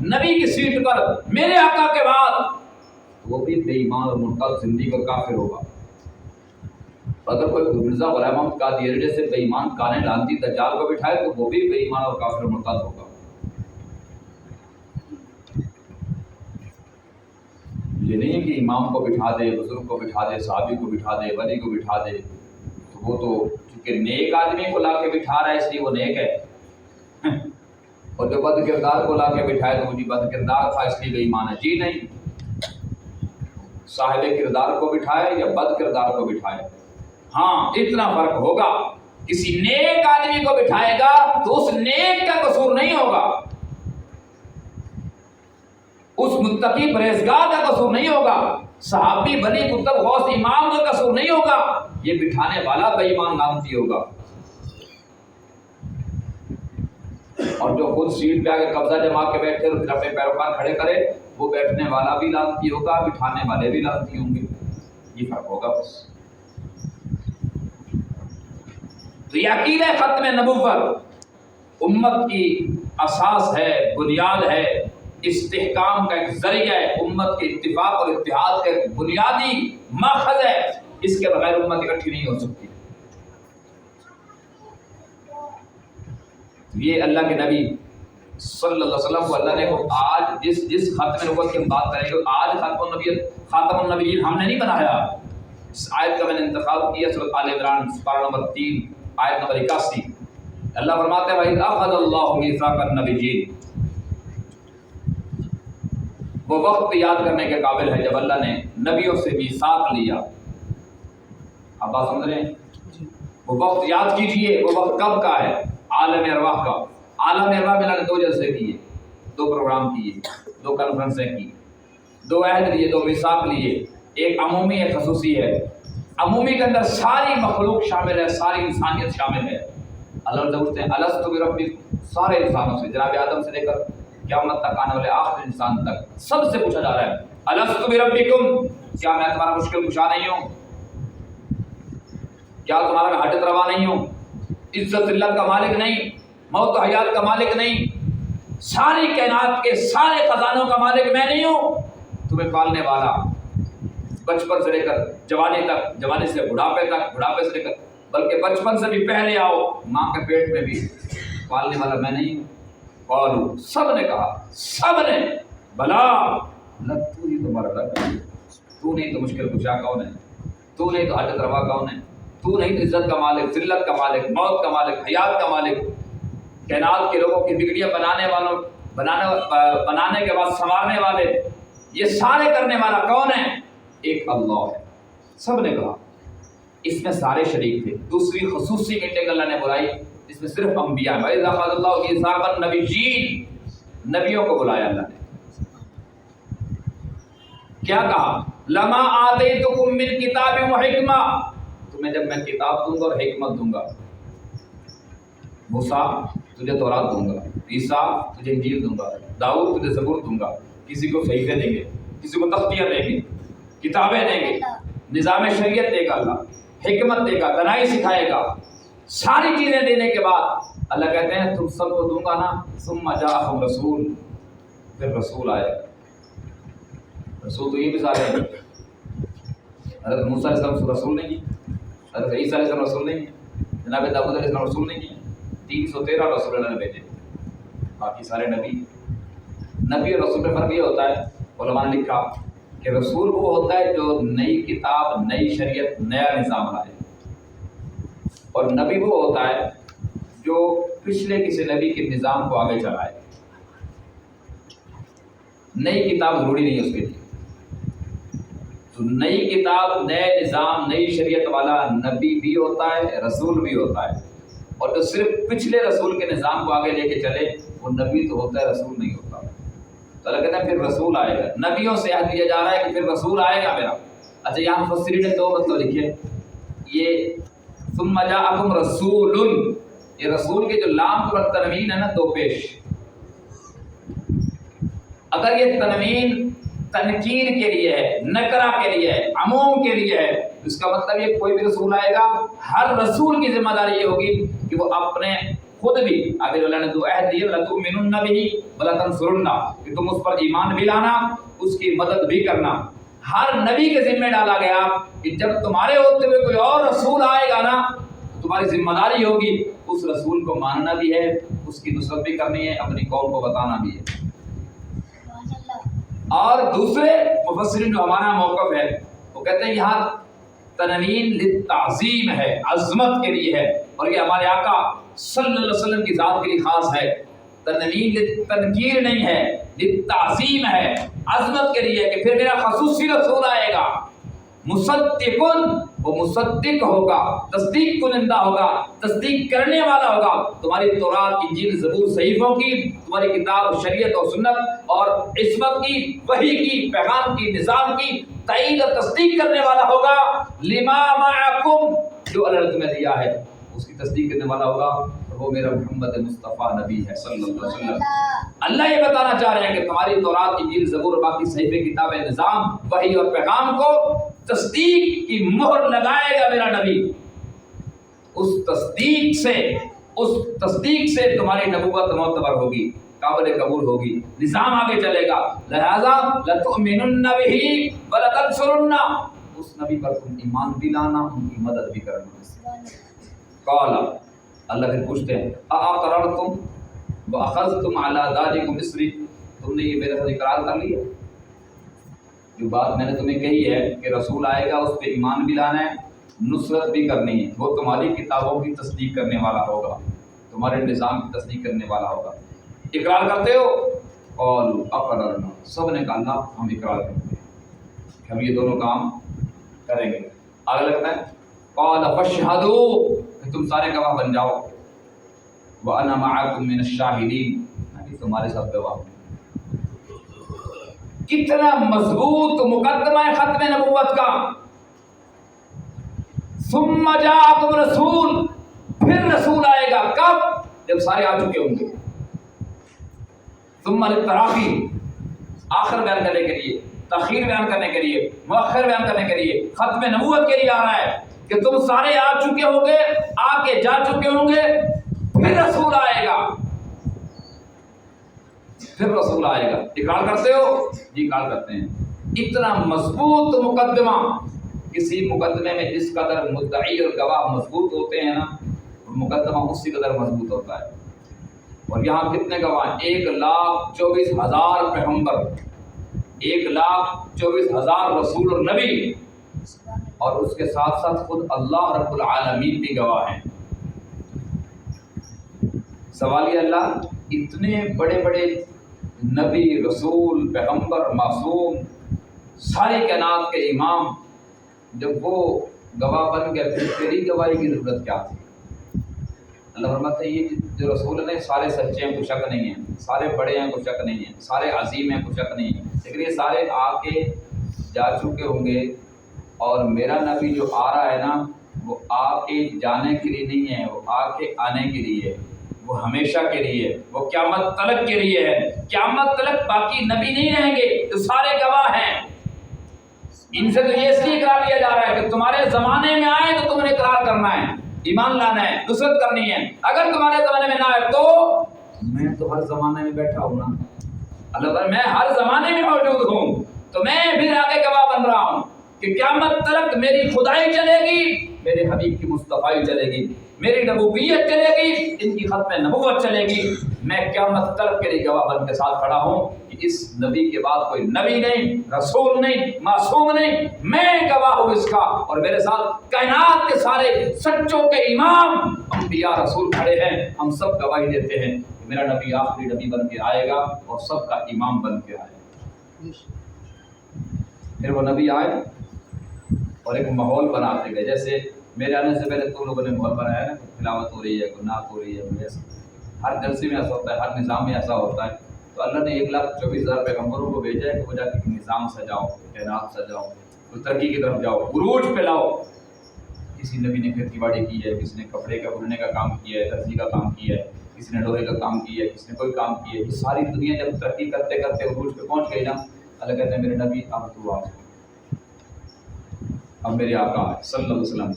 Speaker 1: نبی کی سیٹ پر میرے آقا کے بعد, وہ بھی بے ایمان اور مرتد زندگی اور کافر ہوگا. اگر کوئی مرزا غلام محمد قادیانی جیسے بے ایمان کانے لانتی دجال کو بٹھائے تو وہ بھی بے ایمان اور کافر اور مرتد ہوگا. یہ نہیں ہے کہ امام کو بٹھا دے, بزرگ کو بٹھا دے, صحابی کو بٹھا دے, ولی کو بٹھا دے تو وہ تو چونکہ نیک آدمی کو لا کے بٹھا رہا ہے اس لیے وہ نیک ہے, اور جو بد کردار کو لا کے بٹھائے تو مجھے بد کردار تھا اس لیے بے ایمان ہے. جی نہیں, صاحب کردار کو بٹھائے یا بد کردار کو بٹھائے, ہاں اتنا فرق ہوگا. کسی نیک آدمی کو بٹھائے گا تو اس نیک کا قصور نہیں ہوگا, اس متقی پرہیزگار کا قصور نہیں ہوگا, صحابی ولی کتب غوث امام کا قصور نہیں ہوگا, یہ بٹھانے والا بے ایمان لعنتی ہوگا. اور جو خود سیٹ پہ آ کے قبضہ جما کے بیٹھے اور پھر اپنے پیروکار کھڑے کرے, وہ بیٹھنے والا بھی لعنتی ہوگا, بٹھانے والے بھی لعنتی ہوں گے. یہ فرق ہوگا بس. تو یہ عقیدہ ختم نبوت امت کی اساس ہے, بنیاد ہے, استحکام کا ایک ذریعہ ہے, امت کے اتفاق اور اتحاد کا ایک بنیادی ماخذ ہے. اس کے بغیر امت اکٹھی نہیں ہو سکتی. یہ اللہ کے نبی صلی اللہ علیہ وسلم کو اللہ نے آج جس ختم نبوت کی ہم بات کریں گے, آج خاتم النبیین ہم نے نہیں بنایا. اس آیت کا میں نے انتخاب کیا سورۃ آل عمران پارہ نمبر 3 آیت نمبر 81. اللہ فرماتے ہیں وَإِذْ أَخَذَ اللَّهُ مِيثَاقَ النَّبِيِّينَ, وہ وقت یاد کرنے کے قابل ہے جب اللہ نے نبیوں سے میثاق لیا. آپ بات سمجھ رہے ہیں؟ وہ وقت یاد کیجئے. وہ وقت کب کا ہے؟ عالم ارواح کا. عالم ارواح میں اللہ نے 2 جلسے کیے, 2 پروگرام کیے, 2 کانفرنسیں کی, 2 عہد لیے, 2 میثاق لیے. ایک عمومی ایک خصوصی ہے. عمومی کے اندر ساری مخلوق شامل ہے, ساری انسانیت شامل ہے. اللہ نے پوچھتے ہیں الست بربکم, سارے انسانوں سے, جناب آدم سے لے کر قیامت تک آنے والے آخر انسان تک سب سے پوچھا جا رہا ہے الست بربکم, کیا میں تمہارا مشکل کشا نہیں ہوں؟ کیا تمہارا حاجت روا نہیں ہوں؟ عزت ذلت کا مالک نہیں, موت و حیات کا مالک نہیں, ساری کائنات کے سارے خزانوں کا مالک میں نہیں ہوں؟ تمہیں پالنے والا بچپن سے لے کر جوانی تک, جوانی سے بڑھاپے تک, بڑھاپے سے لے کر بلکہ بچپن سے بھی پہلے آؤ ماں کے پیٹ میں بھی پالنے والا میں نہیں ہوں؟ قالوا, سب نے کہا, سب نے, بلا تو ہی تمہارا رب ہے, تو نہیں تو مشکل کشا کون ہے, تو نہیں تو حاجت روا کون ہے, تو نہیں تو عزت کا مالک, ذلت کا مالک, موت کا مالک, حیات کا مالک, کائنات کے لوگوں کی بگڑیاں بنانے کے بعد سنوارنے والے, یہ سارے کرنے والا کون ہے؟ ایک اللہ ہے. سب نے کہا. اس میں سارے شریک تھے. دوسری خصوصی میٹنگ اللہ نے بلائی جس میں صرف انبیاء ہیں. وَإِذْ أَخَذَ اللَّهُ مِيثَاقَ النَّبِيِّينَ, نبیوں کو بلایا اللہ نے. کیا کہا؟ لَمَا آتَيْتُكُم مِّن كِتَابٍ وَحِكْمَةٍ, تمہیں جب میں کتاب دوں گا اور حکمت دوں گا. موسیٰ تجھے تورات دوں گا, عیسیٰ تجھے انجیل دوں گا, داؤد تجھے زبور دوں گا, کسی کو صحیفے دیں گے, کسی کو تختیاں دیں گے, کتابیں دیں گے, نظام شریعت دے گا اللہ, حکمت دے گا, دانائی سکھائے گا. ساری چیزیں دینے کے بعد اللہ کہتے ہیں تم سب کو دوں گا نا, ثم جاءہم رسول, پھر رسول آئے. رسول تو یہ بھی سارے ہیں, حضرت موسیٰ علیہ السلام رسول نہیں ہے، حضرت عیسیٰ علیہ السلام رسول نہیں ہے، جناب داؤد علیہ السلام رسول نہیں ہے، 313 رسول اللہ نے بھیجے، باقی سارے نبی اور رسول میں فرق یہ ہوتا ہے، علماء نے لکھا کہ رسول وہ ہوتا ہے جو نئی کتاب، نئی شریعت، نیا نظام لائے، اور نبی وہ ہوتا ہے جو پچھلے کسی نبی کے نظام کو آگے چلائے۔ نئی کتاب ضروری نہیں ہے اس کے لیے، تو نئی کتاب، نئے نظام، نئی شریعت والا نبی بھی ہوتا ہے، رسول بھی ہوتا ہے، اور جو صرف پچھلے رسول کے نظام کو آگے لے کے چلے وہ نبی تو ہوتا ہے، رسول نہیں ہوتا۔ تو اللہ کہتا ہے پھر رسول آئے گا، نبیوں سے عہد لیا جا رہا ہے کہ پھر رسول آئے گا میرا۔ اچھا یہاں مفسرین نے 2 مطلب لکھے، یہ ثم جاءکم رسول، یہ رسول کے جو لام پر تنوین ہے نا 2 پیش، اگر یہ تنوین تنکیر کے لیے ہے، نکرہ کے لیے ہے، عموم کے لیے ہے، اس کا مطلب یہ کوئی بھی رسول آئے گا، ہر رسول کی ذمہ داری یہ ہوگی کہ وہ اپنے خود بھی، آگے اللہ نے 2 عہد دیے، لَتُؤْمِنُنَّ بِهِ وَلَتَنْصُرُنَّ، کہ تم اس پر ایمان بھی لانا، اس کی مدد بھی کرنا۔ ہر نبی کے ذمہ ڈالا گیا کہ جب تمہارے ہوتے ہوئے کوئی اور رسول آئے گا نا، تمہاری ذمہ داری ہوگی اس رسول کو ماننا بھی ہے، اس کی نصرت بھی کرنی ہے، اپنی قوم کو بتانا بھی ہے۔ اور دوسرے مفسرین جو ہمارا موقف ہے وہ کہتے ہیں یہاں تنوین للتعظیم ہے، عظمت کے لیے ہے، اور یہ ہمارے آقا صلی اللہ علیہ وسلم کی ذات کے لیے خاص ہے۔ تنوین للتنکیر نہیں ہے، للتعظیم ہے، عظمت کے لیے کہ پھر میرا خصوصی رسول آئے گا، مصدقن، وہ مصدق ہوگا، تصدیق کنندہ ہوگا، تصدیق کرنے والا ہوگا تمہاری تورات، انجیل، زبور، صحیفوں کی، تمہاری کتاب، شریعت اور سنت اور عصمت کی، وحی کی، پیغام کی، نظام کی تائید اور تصدیق کرنے والا ہوگا۔ لما معکم، جو اللہ نے تمہیں دیا ہے اس کی تصدیق کرنے والا ہوگا، اور وہ میرا محمد مصطفیٰ نبی ہے صلی اللہ علیہ وسلم۔ اللہ یہ بتانا چاہ رہے ہیں کہ تمہاری تورات، انجیل، زبور، باقی صحیفے، کتابیں، نظام، وحی اور پیغام کو تصدیق کی مہر لگائے گا میرا نبی۔ اس تصدیق سے تمہاری نبوت معتبر ہوگی، قابل قبول ہوگی، نظام آگے چلے گا۔ لہذا لَتُؤْمِنُنَّ بِهِ وَلَتَنْصُرُنَّ، اس نبی پر تم ایمان بھی لانا، ان کی مدد بھی کرنا۔ قال، اللہ پھر پوچھتے ہیں اَأَقْرَرْتُمْ وَأَخَذْتُمْ عَلَى ذَلِكُمْ إِصْرِي، تم نے یہ میرے ساتھ اقرار کر لیا؟ جو بات میں نے تمہیں کہی ہے کہ رسول آئے گا، اس پہ ایمان بھی لانا ہے، نصرت بھی کرنی ہے، وہ تمہاری کتابوں کی تصدیق کرنے والا ہوگا، تمہارے نظام کی تصدیق کرنے والا ہوگا، اقرار کرتے ہو؟ قالوا اقررنا، سب نے کہا اللہ ہم اقرار کرتے ہیں کہ ہم یہ دونوں کام کریں گے۔ آگے لگتا ہے قال فاشهدوا، کہ تم سارے گواہ بن جاؤ، وانا معكم من الشاهدين، میں بھی تمہارے ساتھ گواہ ہوں۔ کتنا مضبوط مقدمہ ہے ختم نبوت کا۔ ثم جاءكم رسول، پھر رسول آئے گا، کب؟ جب سارے آ چکے ہوں گے۔ ثم للتراخی، آخر بیان کرنے کے لیے، تاخیر بیان کرنے کے لیے، مؤخر بیان کرنے کے لیے، ختم نبوت کے لیے آ رہا ہے کہ تم سارے آ چکے ہوں گے، آ کے جا چکے ہوں گے، پھر رسول آئے گا، پھر رسول آئے گا۔ اقرار کرتے ہو؟ جی اقرار کرتے ہیں۔ اتنا مضبوط مقدمہ، کسی مقدمے میں جس قدر مدعی اور گواہ مضبوط ہوتے ہیں نا، مقدمہ اسی قدر مضبوط ہوتا ہے۔ اور یہاں کتنے گواہ؟ 1,24,000 پیغمبر، 1,24,000 رسول اور نبی، اور اس کے ساتھ ساتھ خود اللہ رب العالمین بھی گواہ ہیں۔ سوال یہ اللہ اتنے بڑے بڑے نبی، رسول، پیغمبر، معصوم، ساری کائنات کے امام، جب وہ گواہ بن گئے پھر تیری گواہی کی ضرورت کیا تھی؟ اللہ فرماتے ہیں یہ جو رسول ہیں سارے سچے ہیں، کوئی شک نہیں ہے، سارے بڑے ہیں، کوئی شک نہیں ہے، سارے عظیم ہیں، کوئی شک نہیں ہے، لیکن یہ سارے آ کے جا چکے ہوں گے، اور میرا نبی جو آ رہا ہے نا وہ آ کے جانے کے لیے نہیں ہے، وہ آ کے آنے کے لیے ہے، وہ ہمیشہ کے لیے، وہ قیامت تلک کے لیے ہے۔ قیامت تلک باقی نبی نہیں رہیں گے، تو سارے گواہ ہیں۔ ان سے تو یہ اس لیے اقرار لیا جا رہا ہے کہ تمہارے زمانے میں آئے تو تم نے اقرار کرنا ہے، ایمان لانا ہے، نصرت کرنی ہے۔ اگر تمہارے زمانے میں نہ آئے تو میں تو ہر زمانے میں بیٹھا ہوں نا، اللہ تعالیٰ میں ہر زمانے میں موجود ہوں، تو میں پھر آگے گواہ بن رہا ہوں۔ کہ قیامت تک میری خدائی چلے گی، میرے حبیب کی مصطفائی چلے گی، میری نبویت چلے گی، ان کی ختم نبوت چلے گی۔ میں قیامت تک کے لیے گواہ بن کے ساتھ کھڑا ہوں کہ اس نبی کے بعد کوئی نبی نہیں، رسول نہیں، معصوم نہیں، میں گواہ ہوں اس کا، اور میرے ساتھ کائنات کے سارے سچوں کے امام انبیاء رسول کھڑے ہیں، ہم سب گواہی دیتے ہیں کہ میرا نبی آخری نبی بن کے آئے گا اور سب کا امام بن کے آئے گا۔ پھر وہ نبی آئے اور ایک ماحول بناتے گئے، جیسے میرے آنے سے پہلے تو لوگوں نے ماحول بنایا نا، تلاوت ہو رہی ہے، نعت ہو رہی ہے، ایسا ہر جلسے میں ایسا ہوتا ہے، ہر نظام میں ایسا ہوتا ہے۔ تو اللہ نے 1,24,000 پیغمبروں کو بھیجا ہے کہ وہ جا کے نظام سجاؤ، کائنات سجاؤ، کوئی ترقی کی طرف جاؤ، عروج پہ لاؤ۔ کسی نبی نے کھیتی باڑی کی ہے، کسی نے کپڑے کا بننے کا کام کیا ہے، درزی کا کام کیا ہے، کسی نے لوہے کا کام کیا ہے، کسی نے کوئی کام کیا ہے۔ یہ ساری دنیا جب ترقی کرتے کرتے عروج پہ پہنچ گئی نا، اللہ کہتے ہیں میرے نبی اب تو آ جاؤ، اب میرے آقا صلی اللہ علیہ وسلم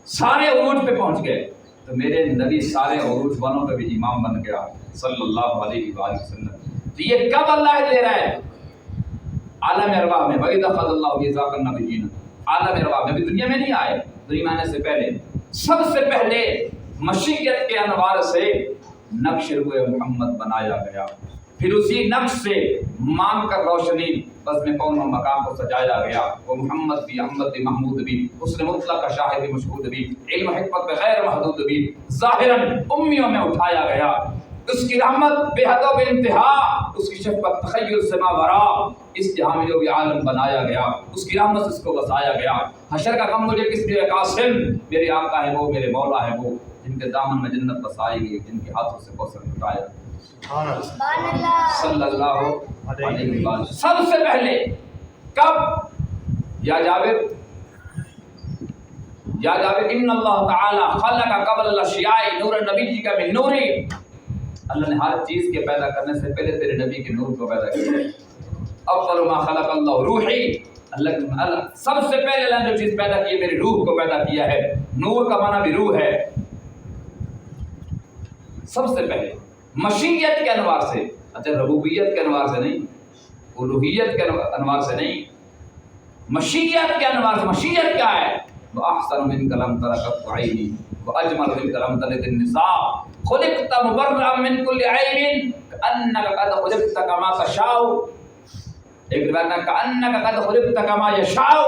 Speaker 1: سارے عروج پہ پہنچ گئے، تو میرے نبی سارے عروج والوں کا بھی امام بن گیا صلی اللہ علیہ وآلہ وسلم۔ تو یہ کب اللہ دے رہا ہے؟ عالم ارواح میں، وَإِذْ أَخَذَ اللَّهُ مِيثَاقَ النَّبِيِّينَ، عالم ارواح میں، ابھی دنیا میں نہیں آئے، دنیا میں آنے سے پہلے سب سے پہلے مشیت کے انوار سے نقش روئے محمد بنایا گیا، پھر اسی نقش سے مان کر روشنی بزم کون و مقام کو سجایا گیا۔ وہ محمد بھی، احمد بھی، محمود بھی، حسن مطلق کا شاہد بھی، مشہود بھی، علم حکمت پہ غیر محدود بھی، ظاہراً امیوں میں اٹھایا گیا۔ اس کی رحمت بے حد و بے انتہا، اس کی شفقت تخیل سے ماورا، اس جہاں میں جو بھی عالم بنایا گیا، اس کی رحمت اس کو بسایا گیا۔ حشر کا غم مجھے کس لیے قاسم، میرے آقا ہے وہ، میرے مولا ہے وہ، جن کے دامن میں جنت بسائی گئی، جن کے ہاتھوں سے کوثر لٹایا صلی اللہ علیہ وسلم۔ سب سے پہلے کب؟ یا جابر ان اللہ تعالی خلق قبل الاشیاء نور النبی جی کا من نوری، اللہ نے ہر چیز کے پیدا کرنے سے پہلے تیرے نبی کے نور کو پیدا کیا۔ اول ما خلق اللہ روحی، اللہ سب سے پہلے اللہ نے جو چیز پیدا کی ہے میری روح کو پیدا کیا ہے۔ نور کا معنی بھی روح ہے۔ سب سے پہلے مشیت کے انوار سے، اچھا ربوبیت کے انوار سے نہیں، الوہیت کے انوار سے نہیں، مشیت کے انوار سے۔ مشیت کیا ہے؟ وَأَحْسَنُ مِنْكَ لَمْ تَرَ قَطُّ عَيْنِي وَأَجْمَلُ مِنْكَ لَمْ تَلِدِ النِّسَاءُ خُلِقْتَ مُبَرَّأً مِنْ كُلِّ عَيْبٍ كَأَنَّكَ قَدْ خُلِقْتَ كَمَا تَشَاءُ، ایک روایت میں كَأَنَّكَ قَدْ خُلِقْتَ كَمَا يَشَاءُ،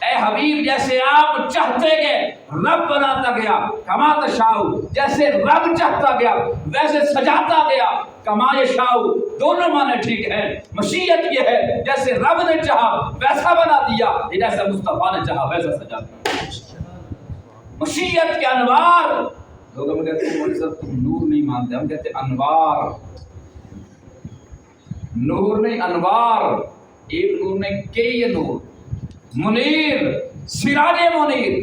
Speaker 1: اے حبیب جیسے آپ چاہتے گئے رب بناتا گیا، کما تشاء جیسے رب چاہتا گیا ویسے سجاتا گیا، کما یشاء دونوں معنی ٹھیک ہیں۔ مشیت یہ ہے جیسے رب نے چاہا ویسا بنا دیا، جیسے مصطفیٰ نے چاہا ویسا سجا دیا۔ مشیت کے انوار، لوگ ہم کہتے ہیں مولوی صاحب تم نور نہیں مانتے، ہم کہتے ہیں انوار، نور نہیں انوار، ایک نور نہیں کئی نور، منیر، سراج منیر۔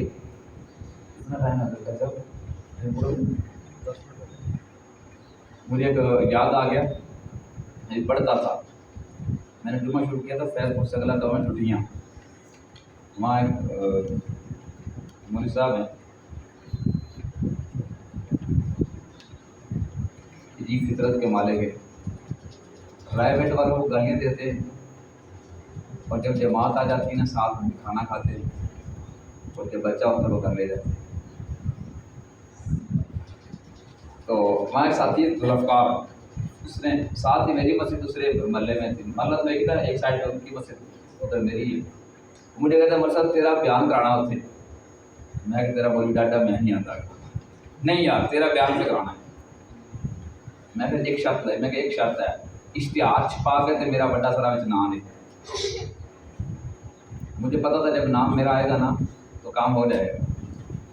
Speaker 1: مجھے ایک یاد آ گیا، میں پڑھتا تھا، میں نے جمعہ شروع کیا تھا فیض پور سے اگلا دور میں چھٹیاں، وہاں ایک مولوی صاحب ہیں جی فطرت کے مالک ہے، پرائیویٹ والوں کو گالیاں دیتے ہیں، اور جب جماعت آ جاتی ہے نا ساتھ میں کھانا کھاتے ہیں، اور جب بچہ ہوتا ہے وہ کر لے جاتے ہیں۔ تو وہاں ایک ساتھی ہے ذوالفقار، اس نے ساتھ ہی میری مسجد دوسرے محلے میں تھی، محلت میں کیا ایک سائڈ پہ ان کی مسجد ادھر میری ہے، مجھے کہتے ہیں مول صاحب تیرا بیان کرانا ہوتے، میں کہ تیرا مولوی ڈاٹا میں نہیں آتا، نہیں یار تیرا بیان سے کرانا ہے۔ میں پھر ایک شرط ہے، میں کہ ایک شرط ہے اشتہار چھپا کے تے میرا بڑا سارا وچ نام ہے۔ مجھے پتا تھا جب نام میرا آئے گا نا تو کام ہو جائے گا،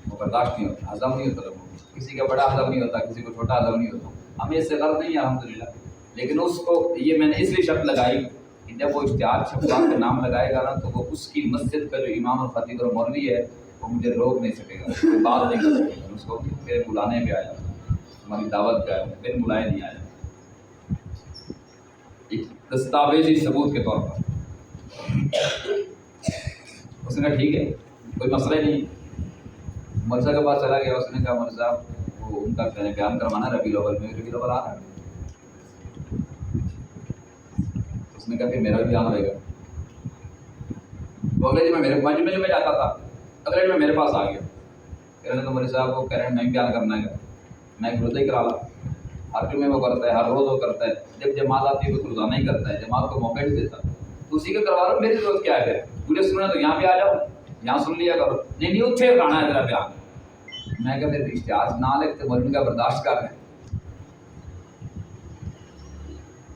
Speaker 1: وہ برداشت نہیں ہوتا، ہضم نہیں ہوتا، کسی کا بڑا ہضم نہیں ہوتا، کسی کو چھوٹا ہضم نہیں ہوتا، ہمیں اس سے غرض نہیں ہے الحمدللہ، لیکن اس کو یہ میں نے اس لیے شرط لگائی کہ جب وہ اشتہار چھپا کے نام لگائے گا نا تو وہ اس کی مسجد کا جو امام اور خطیب اور مولوی ہے وہ مجھے روک نہیں سکے گا، کوئی بات نہیں کر سکے گا، اس کو میرے بلانے پہ آیا، ہماری دعوت پہ آیا، پھر بلائے نہیں آیا، ایک دستاویزی ثبوت کے طور پر۔ اس نے کہا ٹھیک ہے کوئی مسئلہ نہیں، مرزا کے پاس چلا گیا، اس نے کہا مرزا وہ ان کا بیان کروانا ربیع الاول میں، ربیع الاول آ رہا ہے، اس نے کہا کہ میرا بھی بیان ہوئے گا، وہ اگلے دن میں میرے مجمع میں جاتا تھا، اگلے دن میں میرے پاس آ گیا، کہہ رہے ہیں تو مولوی صاحب کو کہہ رہے ہیں میں بیان کرنا ہے، میں ایک روزہ ہی کرا لا، ہر جمعے وہ کرتا ہے، ہر روز وہ کرتا ہے، جب جماعت آتی ہے تو روزانہ ہی کرتا ہے، جماعت کو موقع نہیں دیتا، تو اسی کا کروا رہا ہوں، میری ضرورت کیا ہے؟ مجھے سننا تو یہاں پہ آ جاؤ، یہاں سن لیا کرو، نہیں اتنے کرانا ہے تیرا بیان۔ میں کہتے اشتہار نہ لکھتے مولوی کا برداشت کر رہے ہیں۔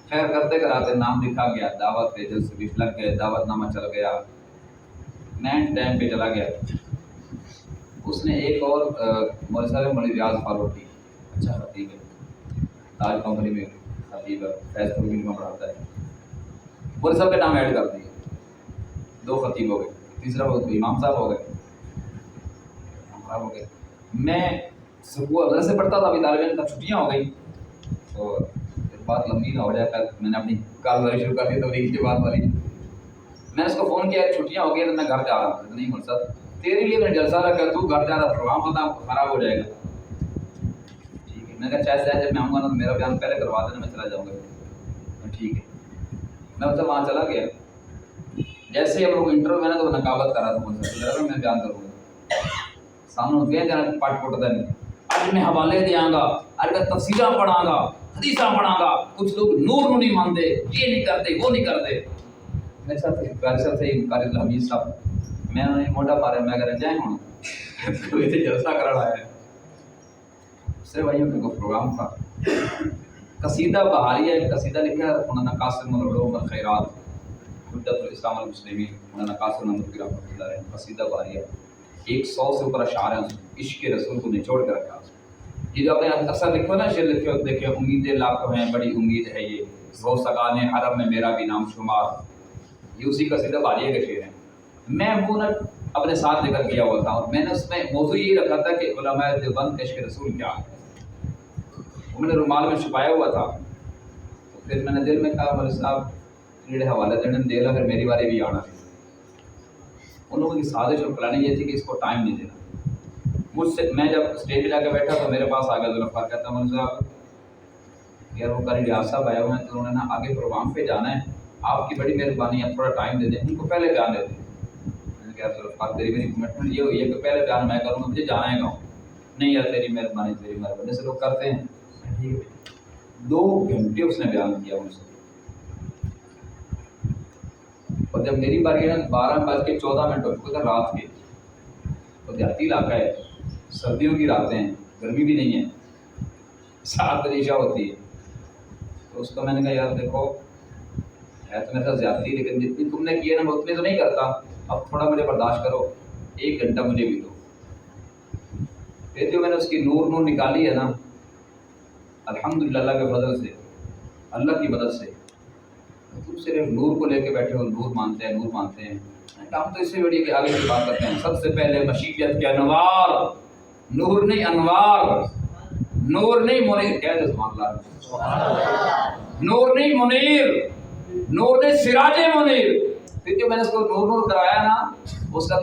Speaker 1: خیر کرتے کراتے نام لکھا گیا، دعوت پہ جلسے بھی لگ گئے، دعوت نامہ چل گیا، نین ٹائم پہ چلا گیا۔ اس نے ایک اور مولوی صاحب مولوی ریاض فاروقی، اچھا خطیب ہے، تاج کمپنی میں خطیب ہے، فیض پور میں پڑھاتا ہے، مولوی صاحب کے نام ایڈ کر دیے، 2 خطیب ہو گئے، تیسرا وہ امام صاحب ہو گئے، خراب ہو گئے۔ میں صبح مدرسے پڑھتا تھا، ابھی طالب علم کا چھٹیاں ہو گئی، تو بات لمبی نہ ہو جائے، میں نے اپنی کارروائی شروع کر دی تبلیغ کے بعد والی۔ میں نے اس کو فون کیا، چھٹیاں ہو گئی تو میں گھر جا رہا ہوں، نہیں مول صاحب تیرے لیے میں جلسہ رکھا، تو گھر جا رہا، پروگرام ہوتا خراب ہو جائے گا۔ ٹھیک ہے، میں نے کہا چاہے جب میں آؤں گا نا تو میرا بیان پہلے کروا دینا، میں چلا جاؤں گا۔ ٹھیک ہے، میں اس سے وہاں چلا گیا، جیسے ہم لوگ انٹرویو میں نے تو نقابت کرا تھا، مجھے میں بیان کروں گا سامنے دیا جانا پٹ پٹ دیں، آج میں حوالے دیا گا، آج میں تفسیرہ پڑھا گا، حدیثہ پڑھا گا، کچھ لوگ نور نہیں مانتے، یہ نہیں کرتے، وہ نہیں کرتے۔ میرے ساتھ پیارے سے قاری حمید صاحب، میں انہیں موٹا مارے، میں کہہ جائیں ہوں تو اسے جلسہ کرا رہا ہے، سے بھائیوں کا پروگرام تھا۔ قصیدہ بہاریہ ایک قصیدہ لکھا ہے مولانا قاسم العلوم الخیرات، حجت الاسلام المسلمین، مولانا قاسم العلوم رحمۃ اللہ علیہ، قصیدہ بہاریہ 100 سے اوپر اشعار ہیں، عشق رسول کو نچوڑ کے رکھا۔ یہ جو آپ نے اکثر لکھو نا شعر لکھے ہوتے کہ امیدیں لاکھوں ہیں بڑی امید ہے یہ، ہو سکا نے حرم میں میرا بھی نام شمار، یہ اسی قصیدہ بہاریہ کے شعر ہیں۔ میں وہ نہ اپنے ساتھ لے کر کیا ہوا تھا، اور میں نے اس میں موضوع یہی رکھا تھا کہ علماء دیوبند عشق رسول کیا ہے، وہ میں نے رومال میں چھپایا ہوا تھا۔ تو پھر میں نے دل میں کہا مولوی صاحب جڑے حوالے دینے دے لا، پھر میری باری بھی آنا۔ ان لوگوں کی سازش اور پلاننگ یہ تھی کہ اس کو ٹائم نہیں دینا۔ مجھ سے میں جب اسٹیج پہ جا کے بیٹھا تو میرے پاس آ گیا ذوالفقار، کہتا مولوی صاحب یار وہ قاری ریاض صاحب آئے ہوئے ہیں، تو انہوں نے نا آگے پروگرام پہ جانا ہے، آپ کی بڑی مہربانی ہے، تھوڑا ٹائم دے دیں، ان کو پہلے بیان دے دیں۔ میں نے کہا ذوالفقار تیری میری کمٹمنٹ یہ ہوئی ہے کہ پہلے بیان میں کروں گا، مجھے جانا ہے گاؤں۔ نہیں یار تیری مہربانی، تیری مہربانی سے لوگ کرتے ہیں۔ 2 گھنٹے اس نے بیان کیا مجھ سے، اور جب میری باری ہے نا 12:14 ہو چکے تھے رات کے، تو دیہاتی علاقہ ہے، سردیوں کی راتیں ہیں، گرمی بھی نہیں ہے، 7 بجے عشاء ہوتی ہے۔ تو اس کو میں نے کہا یار دیکھو ہے تو میرے ساتھ زیادتی، لیکن جتنی تم نے کی ہے نا میں اتنی تو نہیں کرتا، اب تھوڑا مجھے برداشت کرو، 1 گھنٹہ مجھے بھی دو۔ پھر جو میں نے اس کی نور نکالی ہے نا، الحمدللہ اللہ کے فضل سے، اللہ کی مدد سے، تم صرف نور کو لے کے بیٹھے ہو، نور مانتے ہیں، نور مانتے ہیں، ہم تو اس سے بڑی کہ آگے کی بات کرتے ہیں۔ سب سے پہلے مشیت کے انوار، نور نہیں انوار، نور نہیں منیر، کہہ دے سبحان اللہ، نور نہیں منیر، نور نہیں سراج منیر۔ پھر جو میں نے اس کو نور نور کرایا نا، اس کا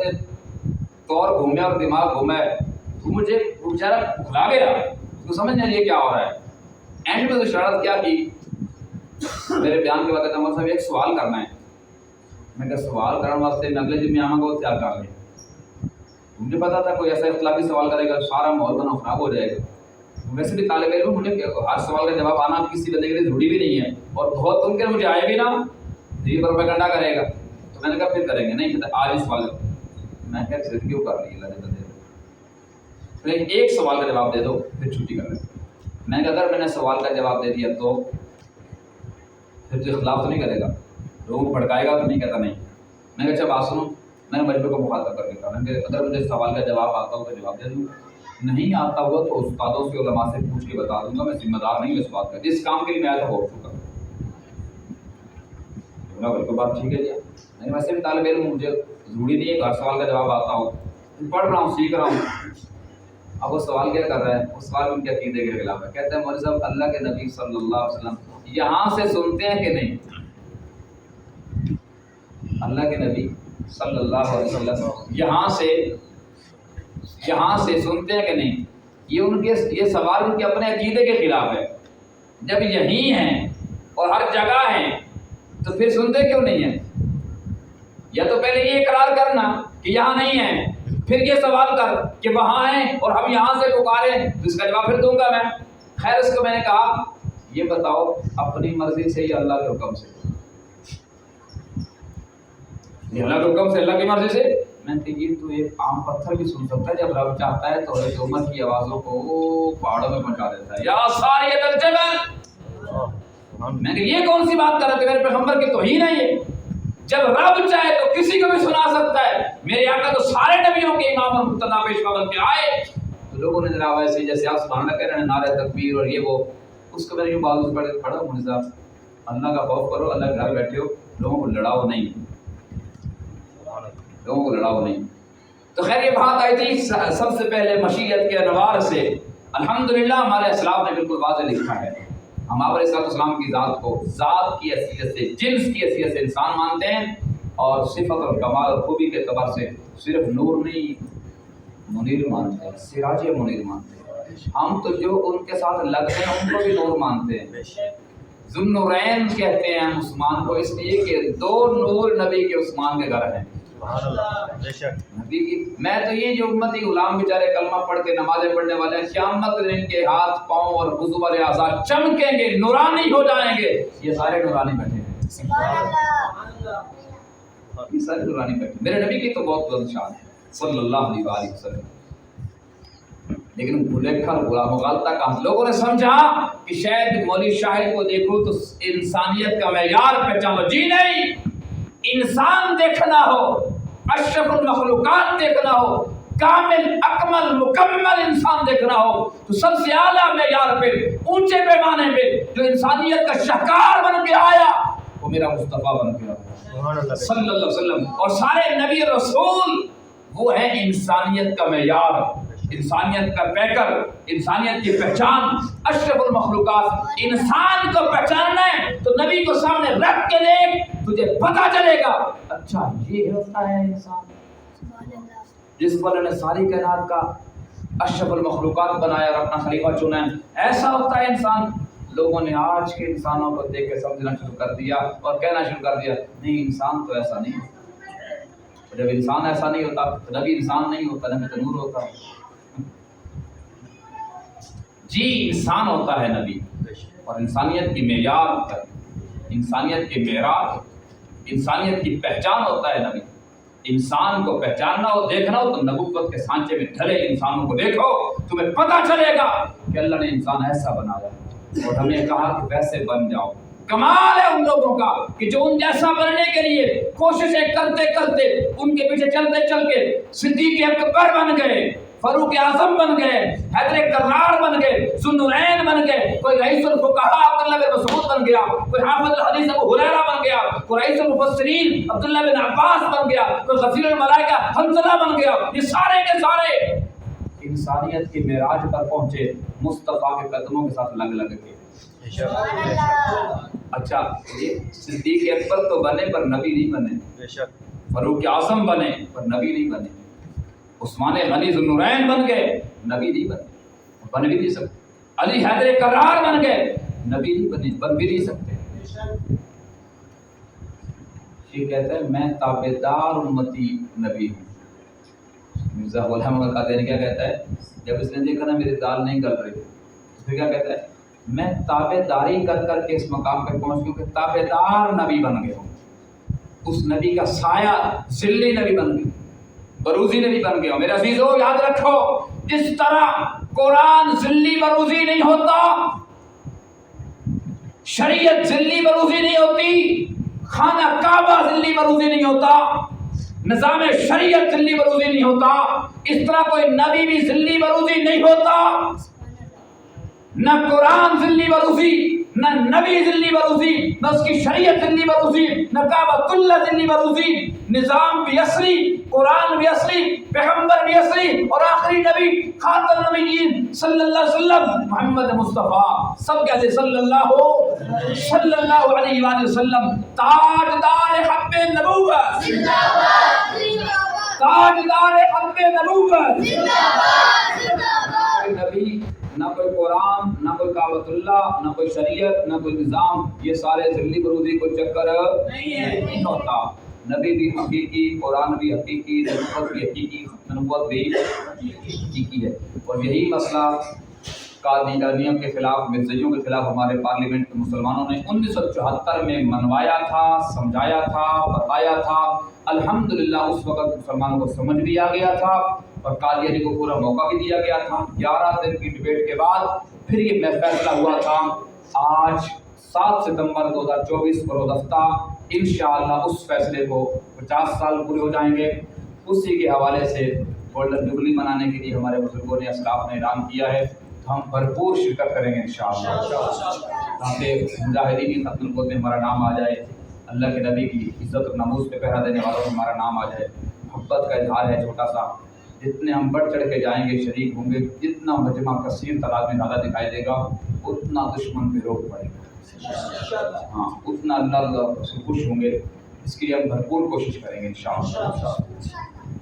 Speaker 1: طور گھومیا اور دماغ گھوما ہے، تو مجھے بیچارہ بھلا گیا، اس کو سمجھ نہیں یہ کیا ہو رہا ہے۔ اینڈ میں تو اشارت کیا کی میرے بیان کے بعد کہتا صاحب ایک سوال کرنا ہے۔ میں کہا سوال کرنے واسطے میں اگلے دن میں آؤں گا وہ تیار کر لیں۔ مجھے پتا تھا کوئی ایسا اختلافی سوال کرے گا سارا ماحول بنا خراب ہو جائے گا، ویسے بھی طالب علم مجھے ہر سوال کا جواب آنا کسی بندے کے لیے ضروری بھی نہیں ہے، اور بہت ممکن مجھے آئے بھی نا تو یہ پروپیگنڈا کرے گا، تو میں نے کہا پھر کریں گے، نہیں کہتے آج ہی سوال کرو۔ میں کہا زندگی کر لی اللہ نے بندے، ایک سوال کا جواب دے دو پھر چھٹی کر لیں۔ میں نے کہا اگر میں نے سوال کا جواب دے دیا تو پھر تو اختلاف تو نہیں کرے گا، لوگوں کو بھڑکائے گا تو نہیں، کہتا نہیں۔ میں نے کہا اچھا بات سنو، میں نے مجبور کو مخاطب کر کے کہا میں اگر مجھے سوال کا جواب آتا ہو تو جواب دے دوں، نہیں آتا ہوا تو استادوں سے علماء سے پوچھ کے بتا دوں گا، میں ذمہ دار نہیں ہوں اس بات کا، جس کام کے لیے میں آیا تھا وہ ہو چکا۔ بالکل بات ٹھیک ہے جی، نہیں ویسے بھی طالب علم مجھے ضروری نہیں ہے کہ ہر سوال کا جواب آتا ہو، پڑھ رہا ہوں سیکھ رہا ہوں۔ اب وہ سوال کیا کر رہا ہے، اس سوال میں ان کے عقیدے کے خلاف ہے، کہتے ہیں مولوی صاحب اللہ کے نبی صلی اللہ علیہ وسلم یہاں سے سنتے ہیں کہ نہیں، اللہ کے نبی صلی اللہ علیہ وسلم یہاں سے سنتے ہیں کہ نہیں، یہ ان کے یہ سوال ان کے اپنے عقیدے کے خلاف ہے۔ جب یہی ہیں اور ہر جگہ ہیں تو پھر سنتے کیوں نہیں ہیں؟ یا تو پہلے یہ اقرار کرنا کہ یہاں نہیں ہے، پھر یہ سوال کر کہ وہاں ہیں اور ہم یہاں سے پکاریں، تو اس کا جواب پھر دوں گا میں۔ خیر اس کو میں نے کہا یہ بتاؤ اپنی مرضی سے یا اللہ کے حکم سے؟ اللہ کے حکم سے، اللہ کی مرضی سے؟ میں نے کہا یہ تو ایک عام پتھر بھی سن سکتا ہے، جب رب چاہتا ہے تو حضرت عمر کی آوازوں کو پہاڑوں میں پہنچا دیتا ہے، یا ساریۃ الجبل۔ میں نے کہا یہ کون سی بات کر رہے تھے، میرے پیغمبر کی توہین ہے یہ؟ جب رب چاہے تو کسی کو بھی سنا سکتا ہے، میرے آقا تو سارے نبیوں کے امام اور مقتدا پیشوا بن کے آئے۔ تو لوگوں نے جناب ایسے جیسے آپ سبحان اللہ کہہ رہے ہیں، نعرہ تکبیر اور یہ وہ، اس کو میں نے یوں بازو سے پڑھا، مولوی صاحب اللہ کا خوف کرو، اللہ کے گھر بیٹھے ہو، لوگوں کو لڑاؤ نہیں، لوگوں کو لڑاؤ نہیں۔ تو خیر یہ بات آئی تھی سب سے پہلے مشیت کے انوار سے۔ الحمدللہ ہمارے اسلاف نے بالکل واضح لکھا ہے، ہم آپ علیہ السلام کی ذات کو ذات کی حیثیت سے، جنس کی حیثیت سے انسان مانتے ہیں، اور صفت اور کمال اور خوبی کے اعتبار سے صرف نور نہیں منیر مانتے ہیں، سراج منیر مانتے ہیں۔ ہم تو جو ان کے ساتھ لگتے ہیں ان کو بھی نور مانتے ہیں۔ ذوالنورین کہتے ہیں ہم عثمان کو، اس لیے کہ دو نور نبی کے عثمان کے گھر ہیں۔ نبی کی میں تو یہ جو امتی غلام بیچارے کلمہ پڑھ کے نمازیں پڑھنے والے ہیں، قیامت کے دن کے ہاتھ پاؤں اور وضو والے اعضاء چمکیں گے، نورانی ہو جائیں گے، یہ سارے نورانی بیٹھے ہیں، یہ سارے نورانی بیٹھے ہیں۔ میرے نبی کی تو بہت بلند شان ہے صلی اللہ علیہ وآلہ وسلم، لیکن بھلکھا مغالطہ کہاں؟ لوگوں نے سمجھا کہ شاید مولوی شاہد کو دیکھو تو انسانیت کا معیار پہچان لو۔ جی نہیں، انسان دیکھنا ہو، اشرف المخلوقات دیکھنا ہو، کامل اکمل مکمل انسان دیکھنا ہو، تو سب سے اعلیٰ معیار پہ، اونچے پیمانے پہ جو انسانیت کا شاہکار بن کے آیا وہ میرا مصطفیٰ بن کے آیا صلی اللہ علیہ وسلم۔ اور سارے نبی رسول وہ ہیں انسانیت کا معیار، انسانیت کا پیکر، انسانیت کی پہچان، اشرف المخلوقات۔ انسان کو پہچاننا ہے تو نبی کو سامنے رکھ کے دیکھ، تجھے پتہ چلے گا اچھا یہ ہوتا ہے انسان، جس پر نے ساری کائنات کا اشرف المخلوقات بنایا اور اپنا خلیفہ چنا ہے، ایسا ہوتا ہے انسان۔ لوگوں نے آج کے انسانوں کو دیکھ کے سمجھنا شروع کر دیا اور کہنا شروع کر دیا نہیں انسان تو ایسا نہیں ہوتا۔ جب انسان ایسا نہیں ہوتا تو نبی انسان نہیں ہوتا، نبی تو نور ہوتا۔ جی انسان ہوتا ہے نبی، اور انسانیت کی معیار ہوتا ہے، انسانیت کی معراج، انسانیت کی پہچان ہوتا ہے نبی۔ انسان کو پہچاننا ہو، دیکھنا ہو تو نبوت کے سانچے میں ڈھلے انسانوں کو دیکھو، تمہیں پتہ چلے گا کہ اللہ نے انسان ایسا بنایا اور ہمیں کہا کہ ویسے بن جاؤ۔ کمال ہے ان لوگوں کا کہ جو ان جیسا بننے کے لیے کوششیں کرتے کرتے، ان کے پیچھے چلتے چل کے صدیق اکبر بن گئے، فاروق اعظم بن گئے، حیدر کرار بن گئے، ذوالنورین بن گئے، کوئی رئیس الفقہاء عبداللہ بن مسعود بن گیا، کوئی حافظ الحدیث ابو ہریرہ بن گیا، کوئی رئیس المفسرین عبداللہ بن عباس بن گیا، کوئی غفیر الملائکہ حنظلہ بن گیا۔ یہ سارے کے سارے انسانیت کی معراج پر پہنچے مصطفیٰ کے قدموں کے ساتھ لگ لگ کے۔ اچھا یہ صدیق اکبر تو بنے پر نبی نہیں بنے، فاروق اعظم بنے پر نبی نہیں بنے، عثمان غنی ذوالنورین بن گئے، نبی نہیں بنے، بن بھی نہیں سکتے، علی حیدر کرار بن گئے، نبی نہیں بنے، بن بھی نہیں سکتے۔ یہ کہتا ہے میں تابعدار امتی نبی ہوں۔ مرزا غلام محمد قادیانی کیا کہتا ہے جب اس نے دیکھا نا میری دال نہیں گل رہی تو پھر کیا کہتا ہے میں تابعداری کر کر کے اس مقام پہ پہنچ گیا کہ تابعدار نبی بن گیا ہوں، اس نبی کا سایہ ذلی نبی بن گیا، بروزی نبی بن گیا۔ میرے عزیزو یاد رکھو جس طرح قرآن ذلی بروزی نہیں ہوتا، شریعت ذلی بروزی نہیں ہوتی، خانہ کعبہ ذلی بروزی نہیں ہوتا، نظام شریعت ذلی بروزی نہیں ہوتا، اس طرح کوئی نبی بھی ذلی بروزی نہیں ہوتا۔ نہ قرآن ذلی بروزی، نہ نبی ذلی بروزی، نہ اس کی شریعت ذلی بروزی، نہ کعبۃ اللہ ذلی بروزی۔ نظام بھی اصلی، قرآن بھی اصلی، پیغمبر بھی اصلی، اور آخری نبی خاتم النبیین صلی اللہ علیہ وسلم محمد مصطفیٰ سب کہتے صلی اللہ علیہ وآلہ وسلم تاجدار ختم نبوت، تاجدار ختم نبوت۔ کوئی نبی، نہ کوئی قرآن، نہ کوئی کعبۃ اللہ، نہ کوئی شریعت، نہ کوئی نظام، یہ سارے ذلی بروزی کو چکر نہیں ہوتا۔ نبی بھی حقیقی، قرآن بھی حقیقی، نبوت بھی حقیقی، نبوت بھی حقیقی ہے۔ اور یہی مسئلہ قادیانیوں کے خلاف، مرزائیوں کے خلاف ہمارے پارلیمنٹ کے مسلمانوں نے 1974 میں منوایا تھا، سمجھایا تھا، بتایا تھا۔ الحمدللہ اس وقت مسلمانوں کو سمجھ بھی آ گیا تھا اور قادیانی کو پورا موقع بھی دیا گیا تھا۔ 11 دن کی ڈبیٹ کے بعد پھر یہ فیصلہ ہوا تھا۔ آج 7 ستمبر 2024 بروز ہفتہ انشاءاللہ اس فیصلے کو 50 سال پورے ہو جائیں گے۔ اسی کے حوالے سے گولڈن جوبلی منانے کے لیے ہمارے بزرگوں نے، اسلاف نے اعلان کیا ہے، تو ہم بھرپور شرکت کریں گے انشاءاللہ، تاکہ مجاہدین کی ختم القدس میں ہمارا نام آ جائے، اللہ کے نبی کی عزت اور ناموس پہ پہرا دینے والوں میں ہمارا نام آ جائے۔ محبت کا اظہار ہے چھوٹا سا، جتنے ہم بڑھ چڑھ کے جائیں گے، شریک ہوں گے، جتنا مجمع کثیر تعداد میں زیادہ دکھائی دے گا، اتنا دشمن پہ روک پڑے گا، ہاں اتنا اللہ سے خوش ہوں گے۔ اس کے لیے ہم بھرپور کوشش کریں گے انشاءاللہ،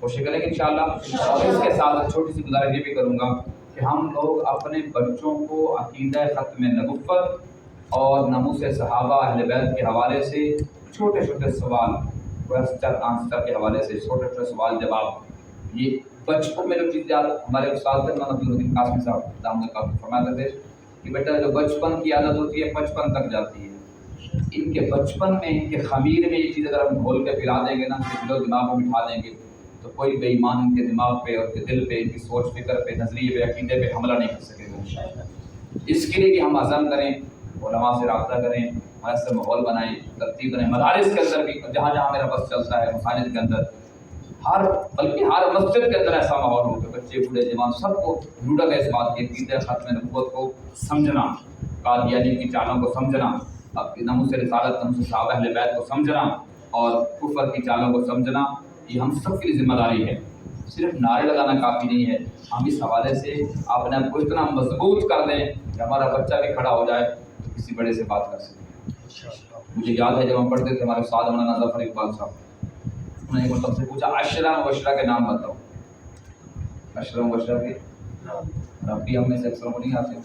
Speaker 1: کوشش کریں گے انشاءاللہ۔ اور اس کے ساتھ چھوٹی سی گزارش یہ بھی کروں گا کہ ہم لوگ اپنے بچوں کو عقیدہ ختم نبوت اور ناموس صحابہ اہل بیت کے حوالے سے چھوٹے چھوٹے سوال، کوسچن آنسر کے حوالے سے چھوٹے چھوٹے سوال جواب، یہ بچپن میں جو چیزیں ہمارے استاد مولانا عبدالرحیم قاسمی صاحب دامن کا فرماتے تھے کہ بیٹا جو بچپن کی عادت ہوتی ہے 55 تک جاتی ہے، ان کے بچپن میں، ان کے خمیر میں یہ چیز اگر ہم گھول کے پلا دیں گے نا، دل و دماغ میں بٹھا دیں گے، تو کوئی بے ایمان ان کے دماغ پہ اور ان کے دل پہ، ان کی سوچ فکر پہ، نظریے پہ، عقیدے پہ حملہ نہیں کر سکے گا انشاءاللہ۔ اس کے لیے کہ ہم عزم کریں، علماء سے رابطہ کریں، ایسا ماحول بنائیں، ترتیب کریں، مدارس کے اندر بھی جہاں جہاں میرا بس چلتا ہے، مساجد کے اندر، بلکہ ہر مسجد کے اندر ایسا ماحول ہو کہ بچے بوڑھے جوان سب کو ڈھونڈا ہے اس بات کی عقیدہ ختم نبوت کو سمجھنا، قادیانی کی چالوں کو سمجھنا، ناموس رسالت، ناموس صحابہ اہل بیت کو سمجھنا اور کفر کی چالوں کو سمجھنا، یہ ہم سب کی ذمہ داری ہے۔ صرف نعرے لگانا کافی نہیں ہے، ہم اس حوالے سے اپنے آپ کو اتنا مضبوط کر دیں کہ ہمارا بچہ بھی کھڑا ہو جائے تو کسی بڑے سے بات کر سکے۔ مجھے یاد ہے جب ہم پڑھتے تھے، ہمارے استاد مولانا ظفر اقبال صاحب نے ایک مرتبہ سے پوچھا عشرہ مبشرہ کے نام بتاؤ۔ عشرہ مبشرہ کے اب بھی ہم میں سے اکثر کو نہیں آتے،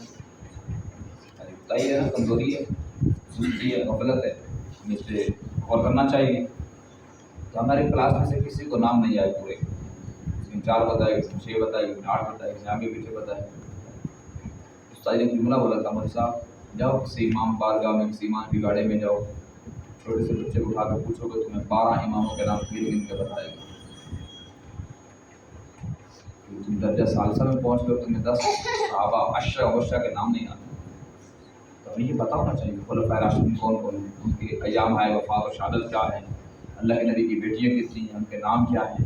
Speaker 1: بتائیے نا، کمزوری ہے، سستی ہے، غفلت ہے، ہمیں اس پہ غور کرنا چاہیے۔ تو ہمارے کلاس میں سے کسی کو نام نہیں آئے پورے، کسی نے 4 بتائے، کسی نے 6 بتائے، کسی نے 8 بتائے، کسی نے آگے پیچھے بتائے۔ استاد نے جملہ بولا تھا، مولوی صاحب جاؤ کسی امام بارگاہ میں، کسی امام کی گاڑی میں جاؤ، چھوٹے سے بچے کو اٹھا کر پوچھو کہ تمہیں 12 اماموں کے نام گن کے بتائے گا۔ تم درجہ ثالثہ میں پہنچ کر تمہیں 10 صحابہ عشرہ مبشرہ کے نام نہیں آتے، تو ہمیں یہ پتہ ہونا چاہیے خلفائے راشدین کون کون ہیں، ان کے ایام ہے وفات و شہادت کیا ہے، اللہ کے نبی کی بیٹیاں کتنی ہیں، ان کے نام کیا ہیں،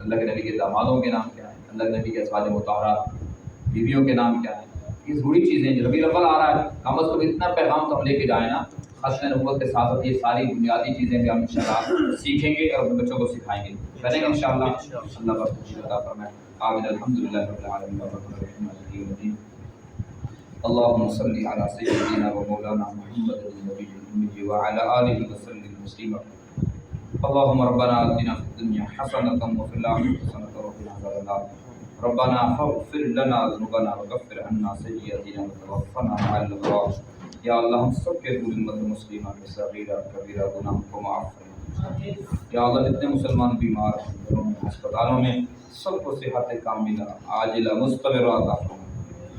Speaker 1: اللہ کے نبی کے دامادوں کے نام کیا ہیں، اللہ کے نبی کے ازواج مطہرات بیویوں کے نام کیا ہیں۔ یہ ضروری چیزیں، جو ربیع الاول آ رہا ہے، کم از کم اتنا پیغام تو ہم لے کے جائیں نا، ختم نبوت کے ساتھ ساتھ یہ ساری بنیادی چیزیں بھی ہم انشاءاللہ سیکھیں گے اور اپنے بچوں کو سکھائیں گے، کریں گے انشاءاللہ۔ اللہ بس خوشی عطا فرمائے۔ آمین، الحمدللہ رب العالمین الرحمن الرحیم مالک یوم الدین۔ اللهم صل على سيدنا ومولانا محمد النبي الأمي وعلى آله وسلم تسليما۔ اللهم ربنا آتنا في الدنيا حسنة وفي الآخرة حسنة وقنا عذاب النار۔ ربنا فاغفر لنا ذنوبنا وكفر عنا سيئاتنا وتوفنا مع الأبرار۔ یا اللہ ہم سب کے پوری امت مسلمہ کے صغیرہ کبیرہ گناہوں کو معاف فرما۔ یا اللہ جتنے مسلمان بیمار ہیں، گھروں میں، ہسپتالوں میں، سب کو صحت کاملہ عاجلہ مستمرہ عطا فرما۔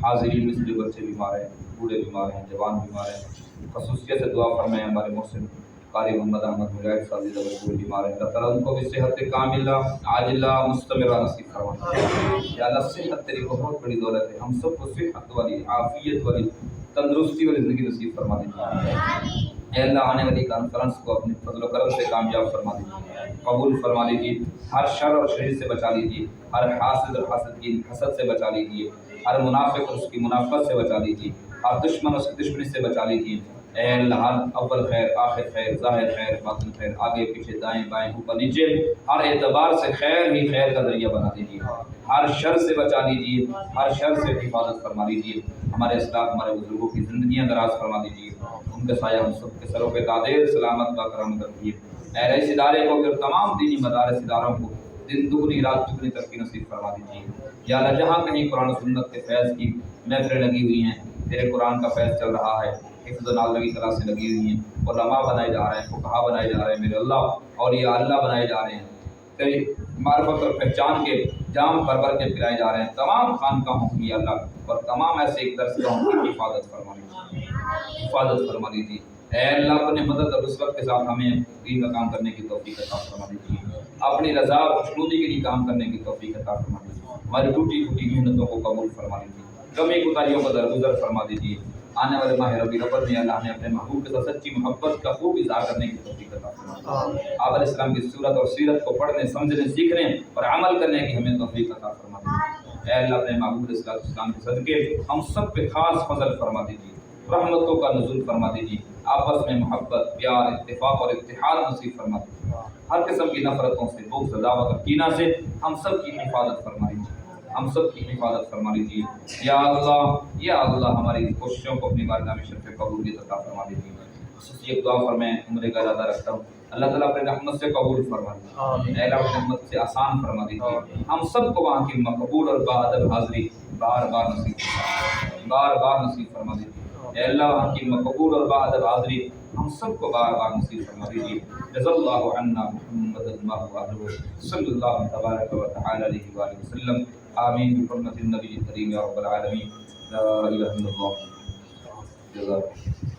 Speaker 1: حاضرین میں سے جو بچے بیمار ہیں، بوڑھے بیمار ہیں، جوان بیمار ہیں، خصوصیت سے دعا فرمائے ہمارے محسن قاری محمد احمد مجاہد صاحب زیدہ بچے بیمار ہیں، اللہ تعالیٰ ان کو بھی صحت کاملہ عاجلہ مستمرہ نصیب فرما۔ یا اللہ صحت تیری بہت بڑی دولت ہے، ہم سب کو صحت والی، عافیت والی، تندرستی والی زندگی نصیب فرما دیجیے۔ اے اللہ آنے والی کانفرنس کو اپنے فضل و کرم سے کامیاب فرما دیجیے، قبول فرما لیجیے، ہر شر اور شر سے بچا لیجیے، ہر حاسد اور حاسد کی حسد سے بچا لیجیے، ہر منافق اور اس کی منافقت سے بچا لیجیے، ہر دشمن اور اس کی دشمنی سے بچا لیجیے۔ اے اللہ ہر اول خیر، آخر خیر، ظاہر خیر، باطن خیر، آگے پیچھے، دائیں بائیں، اوپر نیچے، ہر اعتبار سے خیر ہی خیر کا ذریعہ بنا دیجیے، ہر شر سے بچا لیجیے، ہر شر سے حفاظت فرما لیجیے۔ ہمارے اسلاف، ہمارے بزرگوں کی زندگیاں دراز فرما دیجیے، ان کا سایہ ہم سب کے سروں پہ دادیر سلامت کا کرم کریے۔ اے رئیس ادارے کو اور تمام دینی مدارس اداروں کو دن دگنی رات چگنی ترقی نصیب فرما دیجیے۔ یا اللہ جہاں کہیں قرآن و سنت کے فیض کی محفلیں لگی ہوئی ہیں، تیرے قرآن کا فیض چل رہا ہے، حفظ و نال لگی کلاسیں لگی ہوئی ہیں، علماء بنائے جا رہے ہیں، فقہا بنائے جا رہے ہیں میرے اللہ، اولیاء اللہ بنائے جا رہے ہیں، تیری معرفت اور پہچان کے جام بھر کے پلائے جا رہے ہیں، تمام خانقاہوں کی اللہ اور تمام ایسے ایک درسگاہوں کی حفاظت فرما لیجیے، حفاظت فرما لیجیے۔ اے اللہ اپنے مدد اور نصرت کے ساتھ ہمیں دین کا کام کرنے کی توفیق عطا فرما دیجیے، اپنی رضا اور خوشنودی کے لیے کام کرنے کی توفیق عطا فرما دیجیے، ہماری ٹوٹی پھوٹی محنتوں کو قبول فرما لیجیے، کمی کوتاہیوں کو درگزر فرما دیجیے۔ آنے والے ماہ ربیع الاول میں اللہ نے اپنے محبوب کے ساتھ سچی محبت کا خوب اظہار کرنے کی توفیق عطا فرما دیجیے، آپ علیہ السلام کی صورت اور سیرت کو پڑھنے، سمجھنے، سیکھنے اور عمل کرنے کی ہمیں توفیق عطا فرما دیجیے۔ اے اللہ اپنے محبوب علیہ السلام کے صدقے ہم سب پہ خاص فضل فرما دیجیے، رحمتوں کا نزول فرما دیجیے، آپس میں محبت، پیار، اتفاق اور اتحاد نصیب فرما دیجیے، ہر قسم کی نفرتوں سے، بغض، عداوت اور کینہ سے ہم سب کی حفاظت فرما دیجیے، ہم سب کی حفاظت فرما لیجیے۔ یا اللہ ہماری کوششوں کو اپنی بارگاہ میں شرف قبولیت عطا فرما دیجیے۔ خصوصی ایک دعا فرمائیں، عمرے کا ارادہ رکھتا ہوں، اللہ تعالیٰ اپنے رحمت سے قبول فرما دیجیے، اے اللہ اپنے رحمت سے آسان فرما دیجیے، ہم سب کو وہاں کی مقبول اور باادب حاضری بار بار نصیب فرما، بار بار نصیب فرما دیجیے، اے اللہ وہاں کی مقبول اور باادب حاضری ہم سب کو بار بار نصیب فرما دیجیے۔ رضی اللہ عنا محمد اللہ وآلہ صلی اللہ تبارک و تعالی علیہ وآلہ وسلم، آمین بحرمت النبی الکریم یا رب العالمین، لا الہ الا اللہ، جزاک اللہ۔